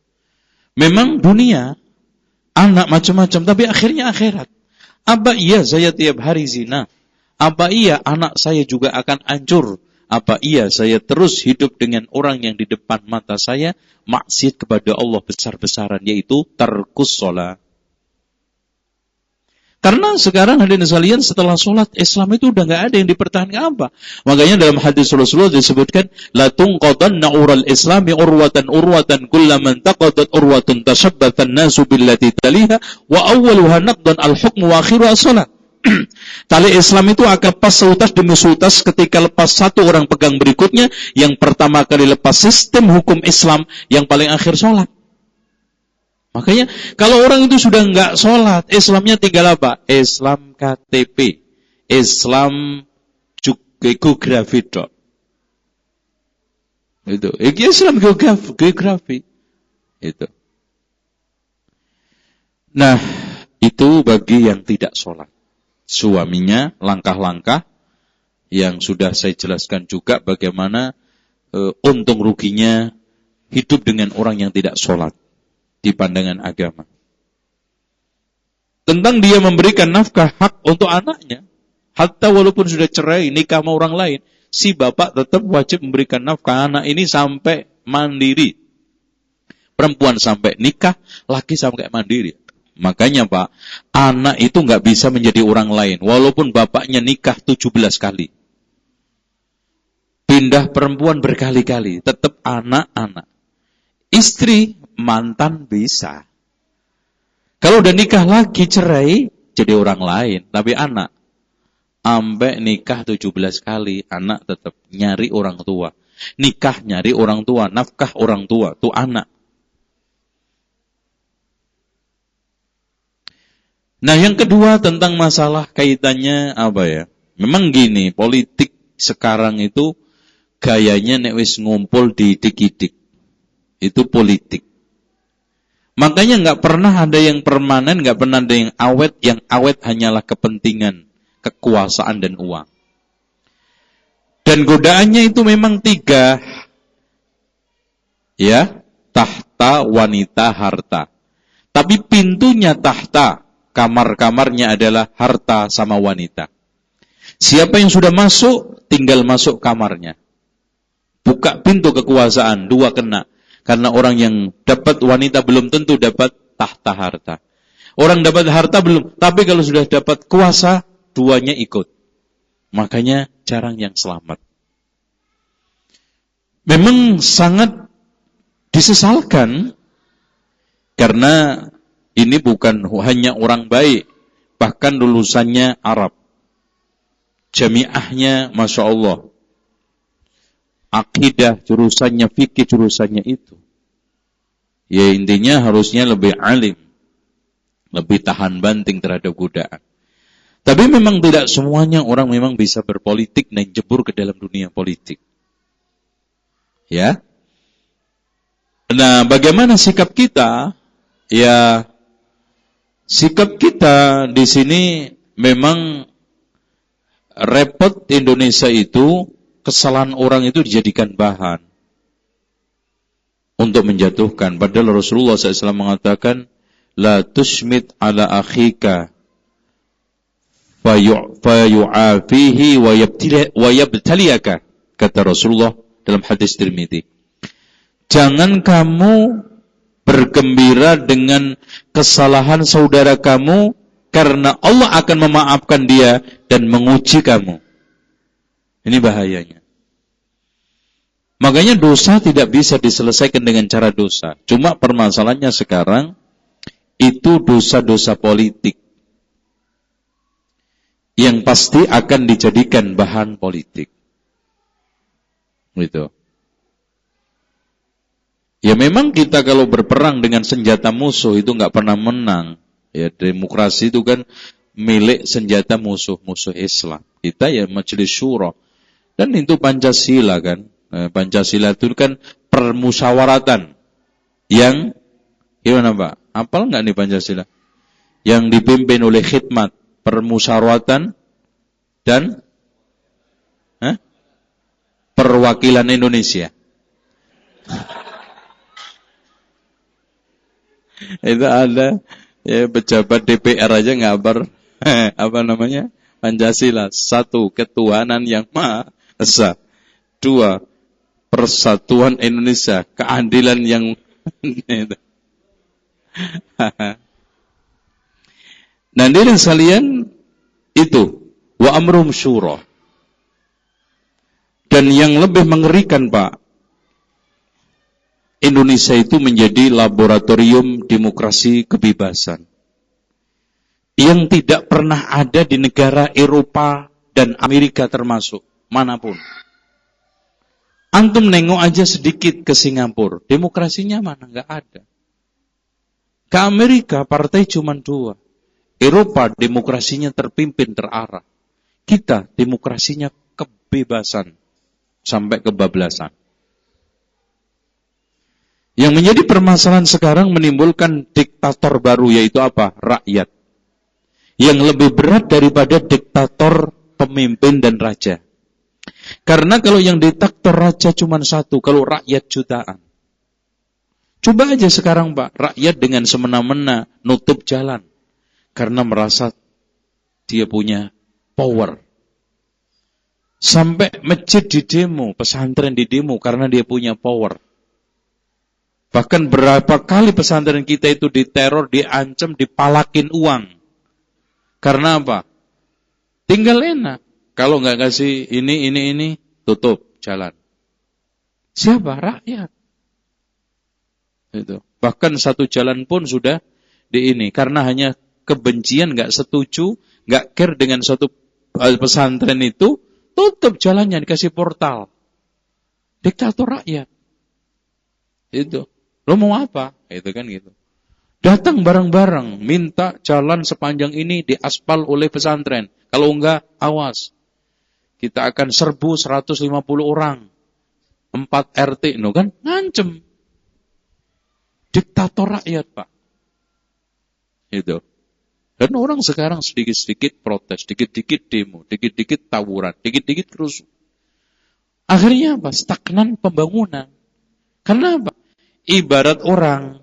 Memang dunia anak macam-macam, tapi akhirnya akhirat. Apa iya saya tiap hari zina? Apa iya anak saya juga akan hancur? Apa iya saya terus hidup dengan orang yang di depan mata saya maksiat kepada Allah besar-besaran, yaitu tarkus shalah? Karena sekarang hadirin sekalian, setelah sholat Islam itu udah nggak ada yang dipertahankan apa. Makanya dalam hadis Rasulullah disebutkan, la tunqadanna ural islami urwatan kullaman taqadat urwatun tashabbatan nasu billati taliha wa awwaluha naqdan al-hukmu wa akhiru as-salat. Tali Islam itu akan pas seutas demi seutas, ketika lepas satu orang pegang berikutnya. Yang pertama kali lepas sistem hukum Islam, yang paling akhir sholat. Makanya kalau orang itu sudah enggak sholat, Islamnya tinggal apa? Islam KTP, Islam geografi dok. Itu, Islam geografi. Itu. Nah, itu bagi yang tidak sholat. Suaminya langkah-langkah yang sudah saya jelaskan juga bagaimana untung ruginya hidup dengan orang yang tidak sholat di pandangan agama. Tentang dia memberikan nafkah hak untuk anaknya, hatta walaupun sudah cerai nikah sama orang lain, si bapak tetap wajib memberikan nafkah anak ini sampai mandiri. Perempuan sampai nikah, laki sampai mandiri. Makanya Pak, anak itu nggak bisa menjadi orang lain, walaupun bapaknya nikah 17 kali. Pindah perempuan berkali-kali, tetap anak-anak. Istri, mantan bisa. Kalau udah nikah lagi, cerai, jadi orang lain. Tapi anak Sampai nikah 17 kali, anak tetap nyari orang tua. Nikah nyari orang tua, nafkah orang tua, tuh anak. Nah, yang kedua tentang masalah kaitannya apa ya? Memang gini, politik sekarang itu gayanya nek wis ngumpul diidik-idik. Itu politik. Makanya nggak pernah ada yang permanen, nggak pernah ada yang awet hanyalah kepentingan, kekuasaan dan uang. Dan godaannya itu memang 3. Ya, tahta, wanita, harta. Tapi pintunya tahta, kamar-kamarnya adalah harta sama wanita. Siapa yang sudah masuk, tinggal masuk kamarnya. Buka pintu kekuasaan, 2 kena. Karena orang yang dapat wanita belum tentu dapat tahta harta. Orang dapat harta belum, tapi kalau sudah dapat kuasa, 2-nya ikut. Makanya jarang yang selamat. Memang sangat disesalkan, karena ini bukan hanya orang baik, bahkan lulusannya Arab. Jamiahnya Masya Allah. Akidah, jurusannya fikih, jurusannya itu. Ya intinya harusnya lebih alim, lebih tahan banting terhadap godaan. Tapi memang tidak semuanya orang memang bisa berpolitik dan jebur ke dalam dunia politik. Ya. Nah, bagaimana sikap kita? Ya, sikap kita di sini memang repot. Indonesia itu kesalahan orang itu dijadikan bahan untuk menjatuhkan. Padahal Rasulullah SAW mengatakan, la tusmit ala akhika fayu'afihi wa yabtaliyaka, kata Rasulullah dalam hadis Tirmidzi. Jangan kamu bergembira dengan kesalahan saudara kamu, karena Allah akan memaafkan dia dan menguji kamu. Ini bahayanya. Makanya dosa tidak bisa diselesaikan dengan cara dosa. Cuma permasalahannya sekarang itu dosa-dosa politik yang pasti akan dijadikan bahan politik. Gitu. Ya memang kita kalau berperang dengan senjata musuh itu nggak pernah menang. Ya demokrasi itu kan milik senjata musuh Islam. Kita ya Majelis Syuro. Dan itu Pancasila kan. Pancasila itu kan permusyawaratan yang gimana Pak? Hafal nggak nih Pancasila? Yang dipimpin oleh khidmat, permusyawaratan dan perwakilan Indonesia. Itu ada ya pejabat DPR aja ngabar apa namanya? Pancasila. 1, ketuhanan yang Maha Esa. 2, persatuan Indonesia, keadilan yang nah hadirin sekalian, itu wa amrum syura. Dan yang lebih mengerikan Pak, Indonesia itu menjadi laboratorium demokrasi kebebasan yang tidak pernah ada di negara Eropa dan Amerika termasuk manapun. Antum nengok aja sedikit ke Singapura, demokrasinya mana? Nggak ada. Ke Amerika partai cuma 2. Eropa demokrasinya terpimpin terarah. Kita demokrasinya kebebasan sampai kebablasan. Yang menjadi permasalahan sekarang menimbulkan diktator baru, yaitu apa? Rakyat. Yang lebih berat daripada diktator pemimpin dan raja. Karena kalau yang diktator raja cuma 1, kalau rakyat jutaan. Coba aja sekarang Pak, rakyat dengan semena-mena nutup jalan. Karena merasa dia punya power. Sampai masjid di demo, pesantren di demo karena dia punya power. Bahkan berapa kali pesantren kita itu diteror, diancam, dipalakin uang. Karena apa? Tinggal enak. Kalau nggak kasih ini, tutup jalan. Siapa? Rakyat. Itu. Bahkan 1 jalan pun sudah karena hanya kebencian, nggak setuju, nggak care dengan suatu pesantren itu tutup jalannya, dikasih portal. Diktator rakyat. Itu. Lo mau apa? Itu kan gitu. Datang bareng-bareng, minta jalan sepanjang ini diaspal oleh pesantren. Kalau enggak, awas. Kita akan serbu 150 orang. 4 RT, no kan? Ngancem. Diktator rakyat, Pak. Itu. Dan orang sekarang sedikit-sedikit protes, sedikit-sedikit demo, sedikit-sedikit tawuran, sedikit-sedikit kerusuh. Akhirnya apa? Stagnan pembangunan. Karena apa? Ibarat orang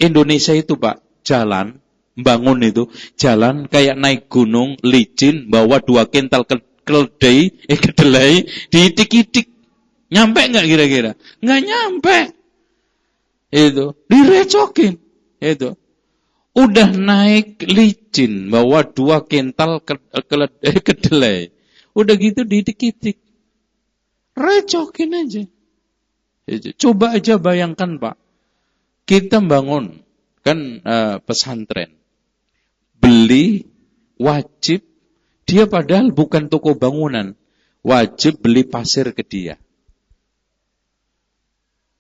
Indonesia itu, Pak, jalan, bangun itu, jalan kayak naik gunung, licin, bawa 2 kintal kedelai, diitik-itik. Nyampe nggak kira-kira? Nggak nyampe. Itu, direcokin. Itu. Udah naik licin, bawa 2 kintal kedelai. Udah gitu diitik-itik. Recokin aja. Coba aja bayangkan, Pak. Kita bangun kan pesantren. Beli wajib, dia padahal bukan toko bangunan. Wajib beli pasir ke dia.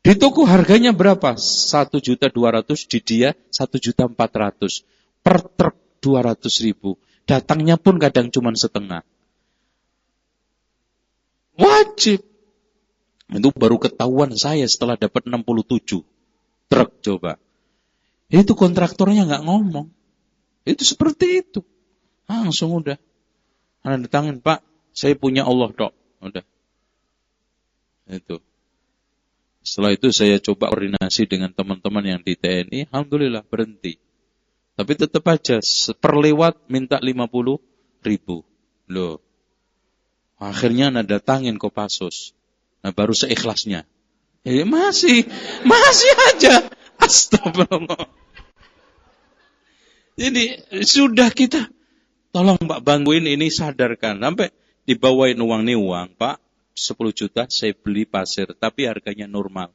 Di toko harganya berapa? 1.200.000, di dia 1.400.000. Per truk 200.000. Datangnya pun kadang cuma setengah. Wajib. Itu baru ketahuan saya setelah dapat 67 truk coba. Itu kontraktornya nggak ngomong. Itu seperti itu. Langsung udah. Anda datangin, Pak, saya punya Allah, Dok. Udah. Itu. Setelah itu saya coba koordinasi dengan teman-teman yang di TNI, alhamdulillah berhenti. Tapi tetap aja perlewat minta 50.000. Loh. Akhirnya Anda datangin Kopassus. Nah, baru seikhlasnya. Masih aja. Astagfirullah. Jadi sudah kita tolong Pak bantuin ini, sadarkan. Sampai dibawain uang nih, uang Pak 10 juta saya beli pasir, tapi harganya normal.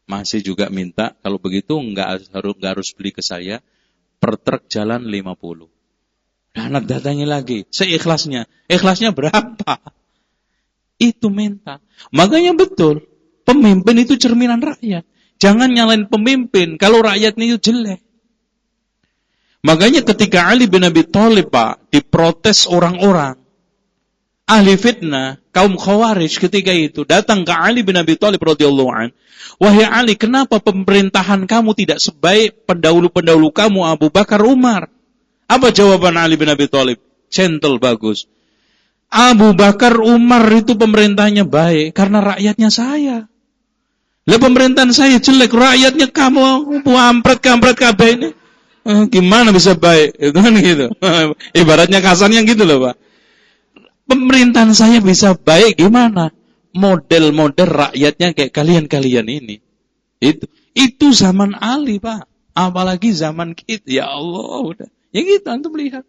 Masih juga minta, kalau begitu enggak harus beli ke saya, per truk jalan 50. Dan anak datangi lagi, seikhlasnya. Ikhlasnya berapa? Itu minta. Makanya betul, pemimpin itu cerminan rakyat. Jangan nyalain pemimpin kalau rakyatnya itu jelek. Makanya ketika Ali bin Abi Thalib, Pak, diprotes orang-orang ahli fitnah, kaum Khawarij ketika itu datang ke Ali bin Abi Thalib radhiyallahu an, "Wahai Ali, kenapa pemerintahan kamu tidak sebaik pendahulu-pendahulu kamu Abu Bakar, Umar?" Apa jawaban Ali bin Abi Thalib? Gentle, bagus. Abu Bakar, Umar itu pemerintahnya baik karena rakyatnya saya. Lah pemerintahan saya jelek, rakyatnya kamu kampret kabeh ini. Gimana bisa baik? Itu kan gitu. Ibaratnya kasarnya gitu loh, Pak. Pemerintahan saya bisa baik gimana? Model-model rakyatnya kayak kalian-kalian ini. Itu zaman Ali, Pak. Apalagi zaman kita. Ya Allah, udah. Ya gitu, antum lihat.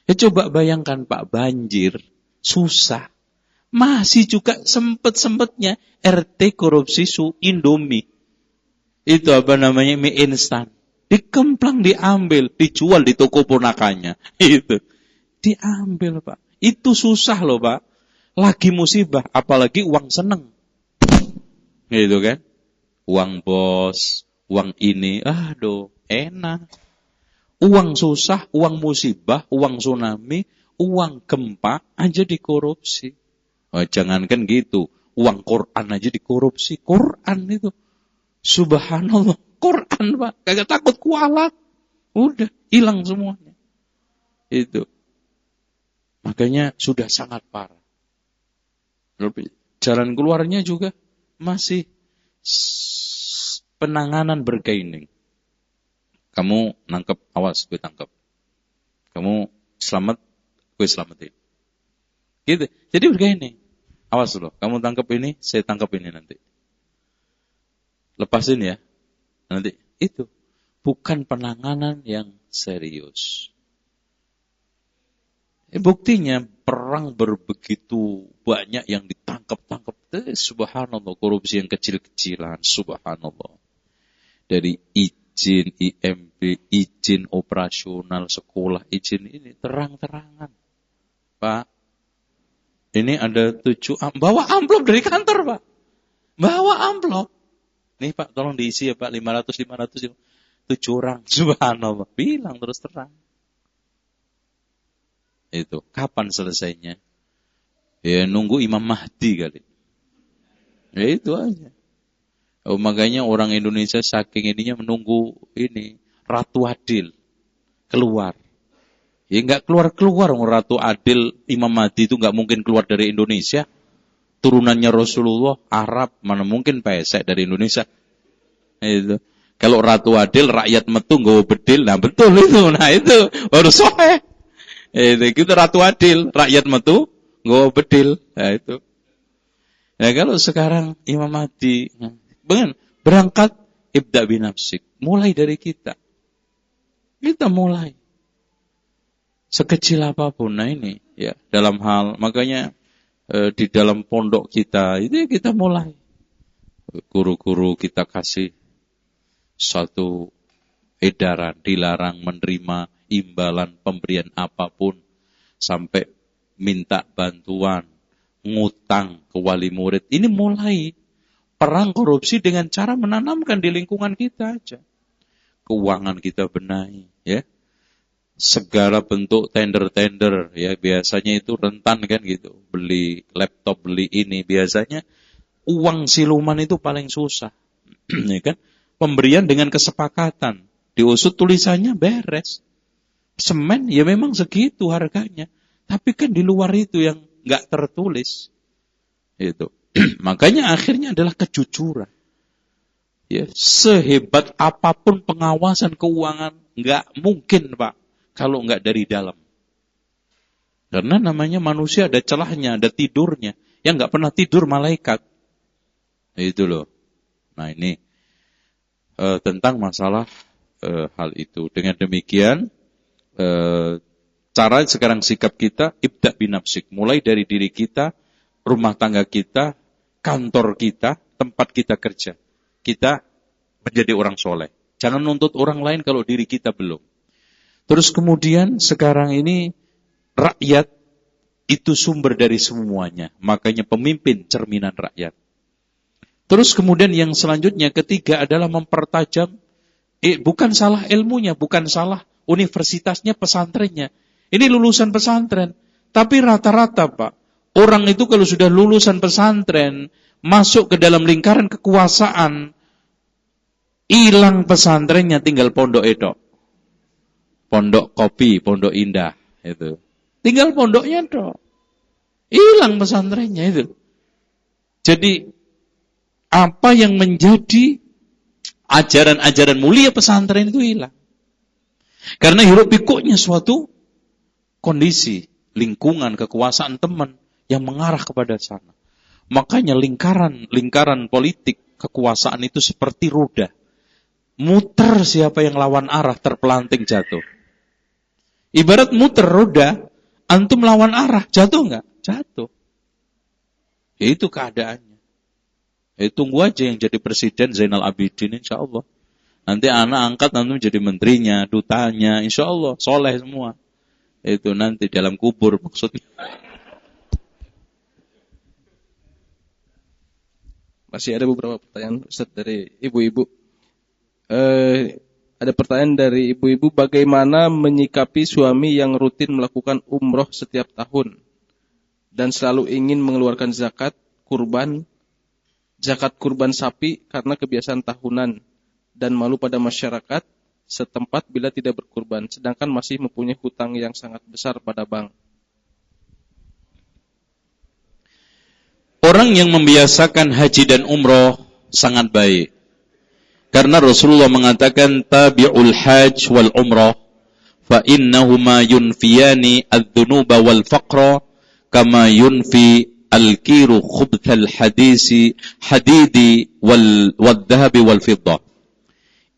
Ya coba bayangkan, Pak, banjir, susah. Masih juga sempet-sempetnya RT korupsi Indomie. Itu apa namanya, mie instan. Dikemplang, diambil, dijual di toko ponakannya. Itu. Diambil, Pak. Itu susah loh, Pak. Lagi musibah, apalagi uang seneng. Gitu kan. Uang bos, uang ini, aduh, enak. Uang susah, uang musibah, uang tsunami, uang gempa aja dikorupsi. Oh, jangankan gitu, uang Quran aja dikorupsi. Quran itu, subhanallah, Quran, Pak, kagak takut kualat. Udah, hilang semuanya. Itu. Makanya sudah sangat parah. Jalan keluarnya juga masih penanganan bergaining. Kamu nangkep, awas gue tangkap. Kamu selamat, gue selamatin. Gitu. Jadi begini, awas loh. Kamu tangkap ini, saya tangkap ini nanti. Lepasin ya. Nanti itu bukan penanganan yang serius. Buktinya perang berbegitu banyak yang ditangkap-tangkap. Subhanallah, korupsi yang kecil-kecilan. Subhanallah. Dari izin IMB, izin operasional sekolah, izin ini terang-terangan. Pak, ini ada 7 bawa amplop dari kantor, Pak. Bawa amplop. Nih Pak, tolong diisi ya Pak, 500. 7 orang. Subhanallah. Bilang terus terang. Itu. Kapan selesainya? Ya nunggu Imam Mahdi kali. Ya itu aja. Oh, makanya orang Indonesia saking ininya menunggu ini. Ratu Adil. Keluar. Ya enggak keluar-keluar. Ratu Adil, Imam Mahdi itu enggak mungkin keluar dari Indonesia. Turunannya Rasulullah, Arab. Mana mungkin pesek dari Indonesia. Itu. Kalau Ratu Adil, rakyat metu nggawa bedil. Nah betul itu. Nah itu. Baru sahih. Itu Ratu Adil. Rakyat metu nggawa bedil. Nah itu. Nah kalau sekarang Imam Mahdi. Berangkat. Ibda binafsik. Mulai dari kita. Kita mulai. Sekecil apapun. Nah ini. Ya dalam hal. Makanya di dalam pondok kita. Itu kita mulai. Guru-guru kita kasih satu edaran, dilarang menerima imbalan pemberian apapun, sampai minta bantuan, ngutang ke wali murid. Ini mulai perang korupsi dengan cara menanamkan di lingkungan kita aja. Keuangan kita benahi, ya. Segala bentuk tender-tender, ya biasanya itu rentan kan gitu. Beli laptop, beli ini, biasanya uang siluman itu paling susah, ya kan? Pemberian dengan kesepakatan. Diusut tulisannya beres. Semen ya memang segitu harganya. Tapi kan di luar itu yang nggak tertulis. Itu. Makanya akhirnya adalah kejujuran. Ya, sehebat apapun pengawasan keuangan, nggak mungkin Pak. Kalau nggak dari dalam. Karena namanya manusia ada celahnya, ada tidurnya. Yang nggak pernah tidur malaikat. Itu loh. Nah ini. Tentang masalah hal itu. Dengan demikian, cara sekarang sikap kita, ibda binafsik. Mulai dari diri kita, rumah tangga kita, kantor kita, tempat kita kerja. Kita menjadi orang soleh. Jangan nuntut orang lain kalau diri kita belum. Terus kemudian sekarang ini, rakyat itu sumber dari semuanya. Makanya pemimpin cerminan rakyat. Terus kemudian yang selanjutnya, ketiga adalah mempertajam, bukan salah ilmunya, bukan salah universitasnya, pesantrennya. Ini lulusan pesantren. Tapi rata-rata Pak, orang itu kalau sudah lulusan pesantren, masuk ke dalam lingkaran kekuasaan, hilang pesantrennya, tinggal pondok itu. Pondok kopi, pondok indah. Itu. Tinggal pondoknya itu. Hilang pesantrennya itu. Jadi, apa yang menjadi ajaran-ajaran mulia pesantren itu hilang. Karena hiruk pikuknya suatu kondisi, lingkungan, kekuasaan teman yang mengarah kepada sana. Makanya lingkaran politik, kekuasaan itu seperti roda. Muter siapa yang lawan arah, terpelanting jatuh. Ibarat muter roda, antum lawan arah, jatuh enggak? Jatuh. Itu keadaannya. Tunggu aja yang jadi presiden Zainal Abidin insya Allah. Nanti anak angkat nanti menjadi menterinya, dutanya, insya Allah soleh semua. Itu nanti dalam kubur maksudnya. Masih ada beberapa pertanyaan Ustaz dari ibu-ibu. Ada pertanyaan dari ibu-ibu, bagaimana menyikapi suami yang rutin melakukan umroh setiap tahun dan selalu ingin mengeluarkan zakat kurban sapi karena kebiasaan tahunan dan malu pada masyarakat setempat bila tidak berkurban, sedangkan masih mempunyai hutang yang sangat besar pada bank. Orang yang membiasakan haji dan umroh sangat baik. Karena Rasulullah mengatakan tabi'ul hajj wal umrah fa innahuma yunfiyani adz-dzunuba wal faqra kama yunfi al-kiru khubthal hadidi wal dhahabi wal fiddah.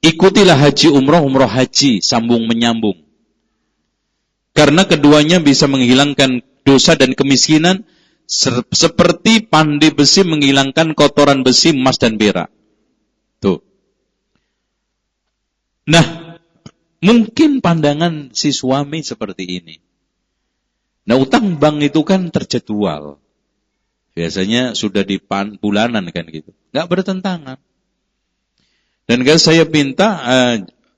Ikutilah haji umrah haji, sambung menyambung. Karena keduanya bisa menghilangkan dosa dan kemiskinan seperti pandai besi menghilangkan kotoran besi, emas dan perak. Tuh. Nah, mungkin pandangan si suami seperti ini. Nah, utang bank itu kan terjadwal. Biasanya sudah di bulanan kan gitu. Nggak bertentangan. Dan kalau saya minta,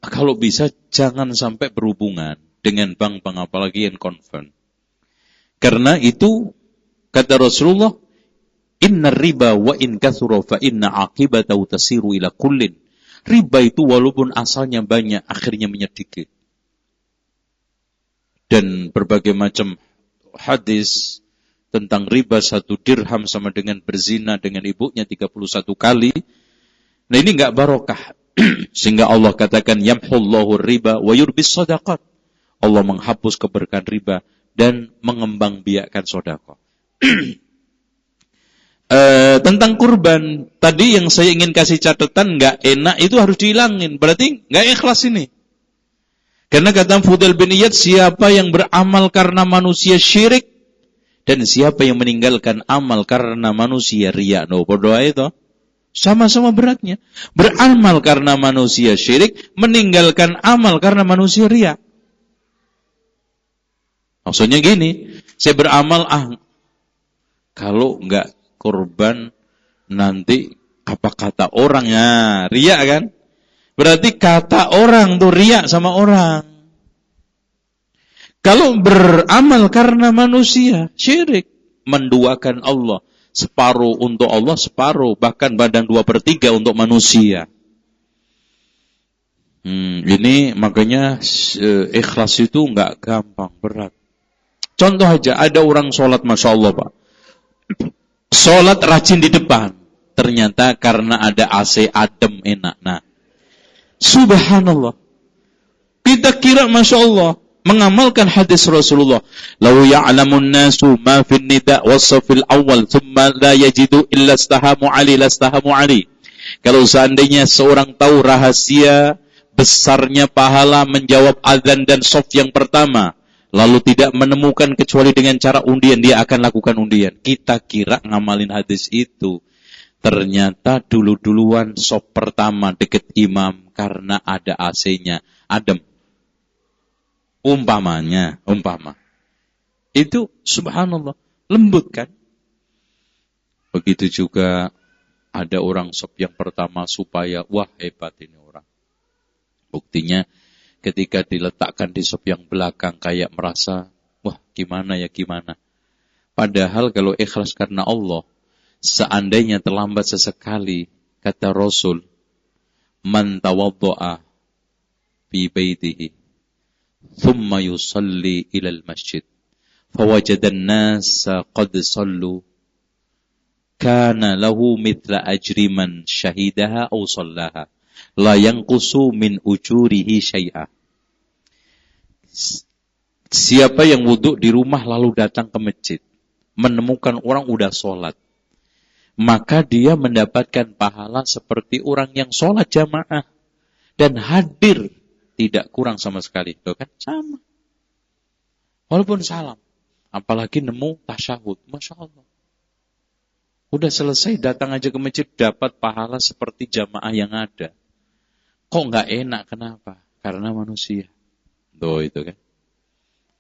kalau bisa jangan sampai berhubungan dengan bank-bank apalagi yang confirm. Karena itu, kata Rasulullah, inna riba wa in kathura fa inna aqibatahu tasiru ila kullin. Riba itu walaupun asalnya banyak, akhirnya menyedikit. Dan berbagai macam hadis tentang riba 1 dirham sama dengan berzina dengan ibunya 31 kali. Nah ini enggak barokah. Sehingga Allah katakan yamhullahu riba wa yurbis shadaqat. Allah menghapus keberkahan riba dan mengembangbiakkan sedekah. Tentang kurban, tadi yang saya ingin kasih catatan enggak enak itu harus dihilangin. Berarti enggak ikhlas ini. Karena kata Fudail bin Iyad, siapa yang beramal karena manusia syirik dan siapa yang meninggalkan amal karena manusia riya. No, berdoa itu sama-sama beratnya. Beramal karena manusia syirik, meninggalkan amal karena manusia riya. Maksudnya gini, saya beramal kalau enggak kurban nanti apa kata orangnya, riya kan? Berarti kata orang tuh riya sama orang. Kalau beramal karena manusia, syirik. Menduakan Allah. Separuh untuk Allah, separuh. Bahkan badan 2/3 untuk manusia. Ini makanya ikhlas itu enggak gampang, berat. Contoh aja, ada orang sholat, Masya Allah Pak. Sholat rajin di depan. Ternyata karena ada AC adem enak. Nah, subhanallah. Kita kira Masya Allah. Mengamalkan hadis Rasulullah, "Lau ya'lamun nasu ma fin nida' was-safil awal, thumma la yajidu illa istahamu ali." Kalau seandainya seorang tahu rahasia besarnya pahala menjawab azan dan shaf yang pertama, lalu tidak menemukan kecuali dengan cara undian, dia akan lakukan undian. Kita kira ngamalin hadis itu. Ternyata dulu-duluan shaf pertama deket imam karena ada AC-nya, adem. Umpama. Itu subhanallah, lembut kan? Begitu juga ada orang sop yang pertama supaya, wah hebat ini orang. Buktinya ketika diletakkan di sop yang belakang kayak merasa, wah gimana. Padahal kalau ikhlas karena Allah, seandainya terlambat sesekali, kata Rasul, man tawaddo'a fi baitihi thumma yusalli ilal masjid fawajadan nasa qad sallu kana lahu mithla ajri man syahidaha aw sallaha la yanqusu min ujurihi syai'a. Siapa yang wudhu di rumah lalu datang ke masjid menemukan orang udah sholat, maka dia mendapatkan pahala seperti orang yang sholat jamaah dan hadir, tidak kurang sama sekali. Itu kan sama. Walaupun salam. Apalagi nemu tasyahud. Masya Allah. Udah selesai datang aja ke masjid dapat pahala seperti jamaah yang ada. Kok gak enak? Kenapa? Karena manusia. Tuh itu kan.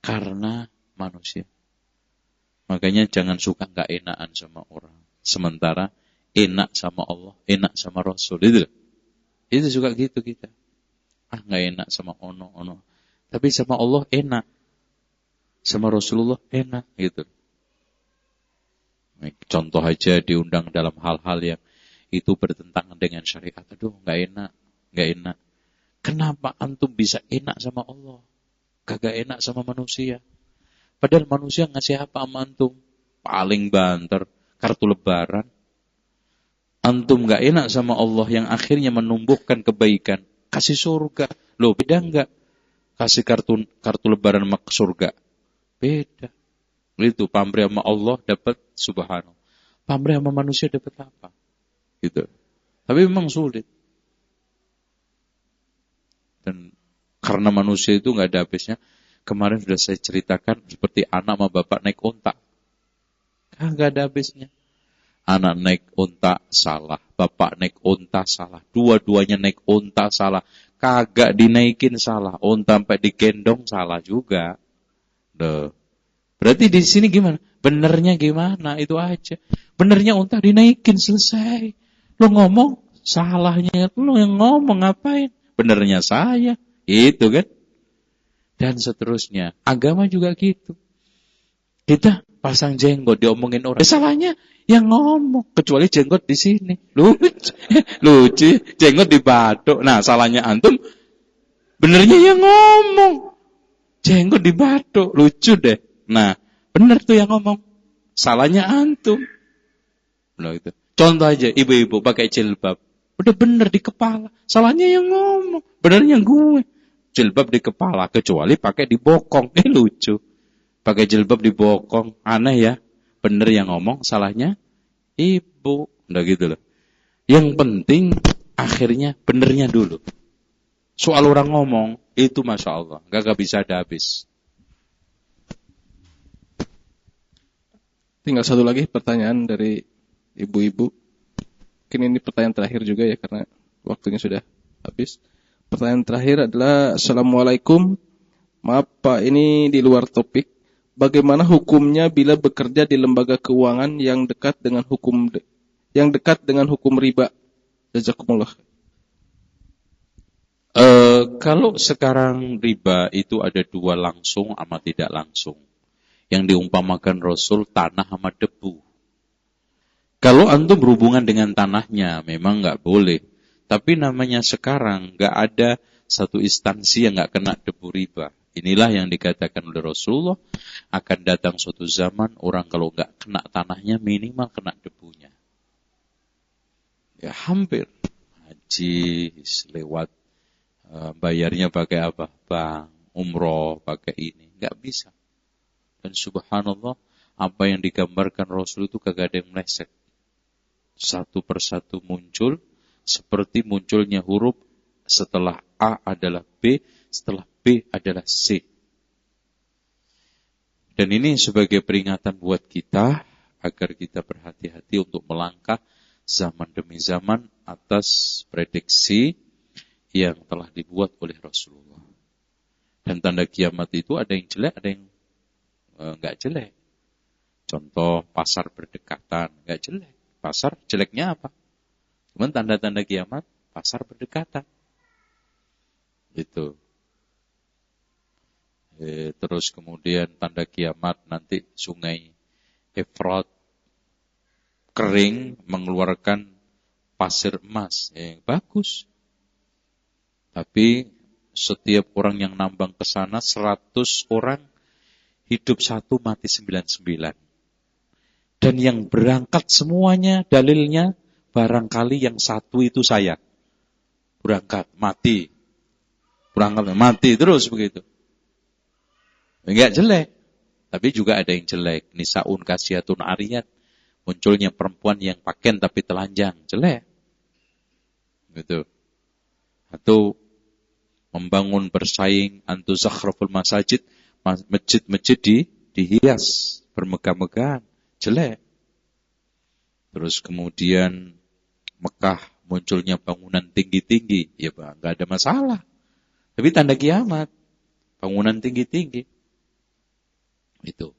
Karena manusia. Makanya jangan suka gak enakan sama orang. Sementara enak sama Allah, enak sama Rasul. Itu suka gitu kita. Nggak enak sama ono. Tapi sama Allah enak. Sama Rasulullah enak gitu. Contoh aja diundang dalam hal-hal yang itu bertentangan dengan syariat. Aduh, nggak enak. Kenapa antum bisa enak sama Allah? Kagak enak sama manusia. Padahal manusia ngasih apa sama antum? Paling banter, kartu lebaran. Antum nggak enak sama Allah yang akhirnya menumbuhkan kebaikan. Kasih surga. Loh, beda enggak? Kasih kartu lebaran sama surga. Beda. Itu pamrih sama Allah dapat subhanallah. Pamrih sama manusia dapat apa? Gitu. Tapi memang sulit. Dan karena manusia itu enggak ada habisnya. Kemarin sudah saya ceritakan seperti anak sama bapak naik unta. Enggak ada habisnya. Anak naik unta salah, bapak naik unta salah, dua-duanya naik unta salah, kagak dinaikin salah, unta sampai digendong salah juga. Berarti di sini gimana? Benernya gimana? Itu aja. Benernya unta dinaikin, selesai. Lo ngomong, salahnya lo yang ngomong, ngapain? Benernya saya. Itu kan. Dan seterusnya. Agama juga gitu. Kita pasang jenggot diomongin orang. Salahnya yang ngomong. Kecuali jenggot di sini. Lucu. Jenggot di batuk. Nah, salahnya antum. Benernya yang ngomong. Jenggot di batuk. Lucu deh. Nah, bener tuh yang ngomong. Salahnya antum. Nah, itu. Contoh aja, ibu-ibu pakai jilbab. Udah bener di kepala. Salahnya yang ngomong. Benernya gue. Jilbab di kepala. Kecuali pakai di bokong. Lucu. Pakai jilbab di bokong. Aneh ya. Bener yang ngomong. Salahnya ibu. Udah gitu loh. Yang penting akhirnya benernya dulu. Soal orang ngomong. Itu Masya Allah. Gak bisa ada habis. Tinggal satu lagi pertanyaan dari ibu-ibu. Mungkin ini pertanyaan terakhir juga ya, karena waktunya sudah habis. Pertanyaan terakhir adalah, Assalamualaikum. Maaf Pak, ini di luar topik. Bagaimana hukumnya bila bekerja di lembaga keuangan yang dekat dengan hukum riba? Jazakumullah. Kalau sekarang riba itu ada dua, langsung sama tidak langsung. Yang diumpamakan Rasul, tanah sama debu. Kalau antum berhubungan dengan tanahnya, memang nggak boleh. Tapi namanya sekarang nggak ada satu instansi yang nggak kena debu riba. Inilah yang dikatakan oleh Rasulullah, akan datang suatu zaman orang kalau nggak kena tanahnya minimal kena debunya. Ya hampir haji lewat, bayarnya pakai apa? Bank, umroh pakai ini, nggak bisa. Dan subhanallah, apa yang digambarkan Rasul itu kagak ada yang meleset. Satu persatu muncul, seperti munculnya huruf setelah A adalah B, setelah B adalah C. Dan ini sebagai peringatan buat kita, agar kita berhati-hati untuk melangkah zaman demi zaman atas prediksi yang telah dibuat oleh Rasulullah. Dan tanda kiamat itu ada yang jelek, ada yang enggak jelek. Contoh pasar berdekatan, enggak jelek. Pasar jeleknya apa? Cuman tanda-tanda kiamat, pasar berdekatan. Itu. Terus kemudian tanda kiamat nanti sungai Efrat kering mengeluarkan pasir emas. Bagus. Tapi setiap orang yang nambang ke sana 100 orang hidup 1 mati 99. Dan yang berangkat semuanya dalilnya barangkali yang 1 itu saya. Berangkat mati. Berangkat mati terus begitu. Enggak jelek, tapi juga ada yang jelek. Nisaun kasiyatun ariyat. Munculnya perempuan yang pakaian tapi telanjang, jelek. Gitu. Atau membangun bersaing antu zakhraful masajid, masjid-masjid dihias bermegah-megahan, jelek. Terus kemudian Mekah munculnya bangunan tinggi-tinggi, ya Pak, enggak ada masalah. Tapi tanda kiamat, bangunan tinggi-tinggi. Itu.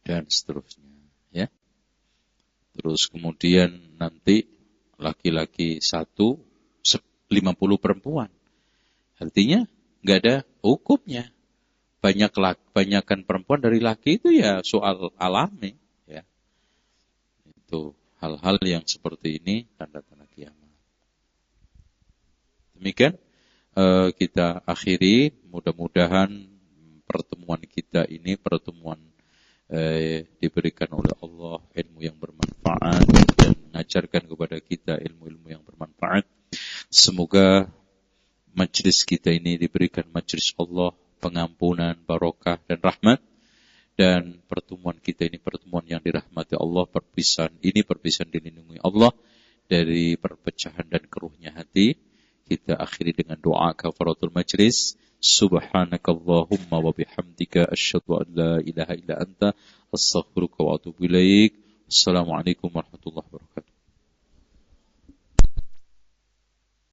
Dan seterusnya, ya. Terus kemudian nanti laki-laki 1, 50 perempuan. Artinya enggak ada hukumnya. Banyakan perempuan dari laki itu ya soal alami, ya. Itu hal-hal yang seperti ini tanda-tanda kiamat. Demikian kita akhiri, mudah-mudahan pertemuan kita ini pertemuan diberikan oleh Allah ilmu yang bermanfaat dan mengajarkan kepada kita ilmu-ilmu yang bermanfaat. Semoga majlis kita ini diberikan majlis Allah, pengampunan, barokah dan rahmat. Dan pertemuan kita ini pertemuan yang dirahmati Allah. Perpisahan dilindungi Allah dari perpecahan dan keruhnya hati. Kita akhiri dengan doa kafaratul majlis. Subhanakallahumma wa bihamdika asyhadu an la ilaha illa anta astaghfiruka wa atubu ilaik. Assalamualaikum warahmatullahi wabarakatuh.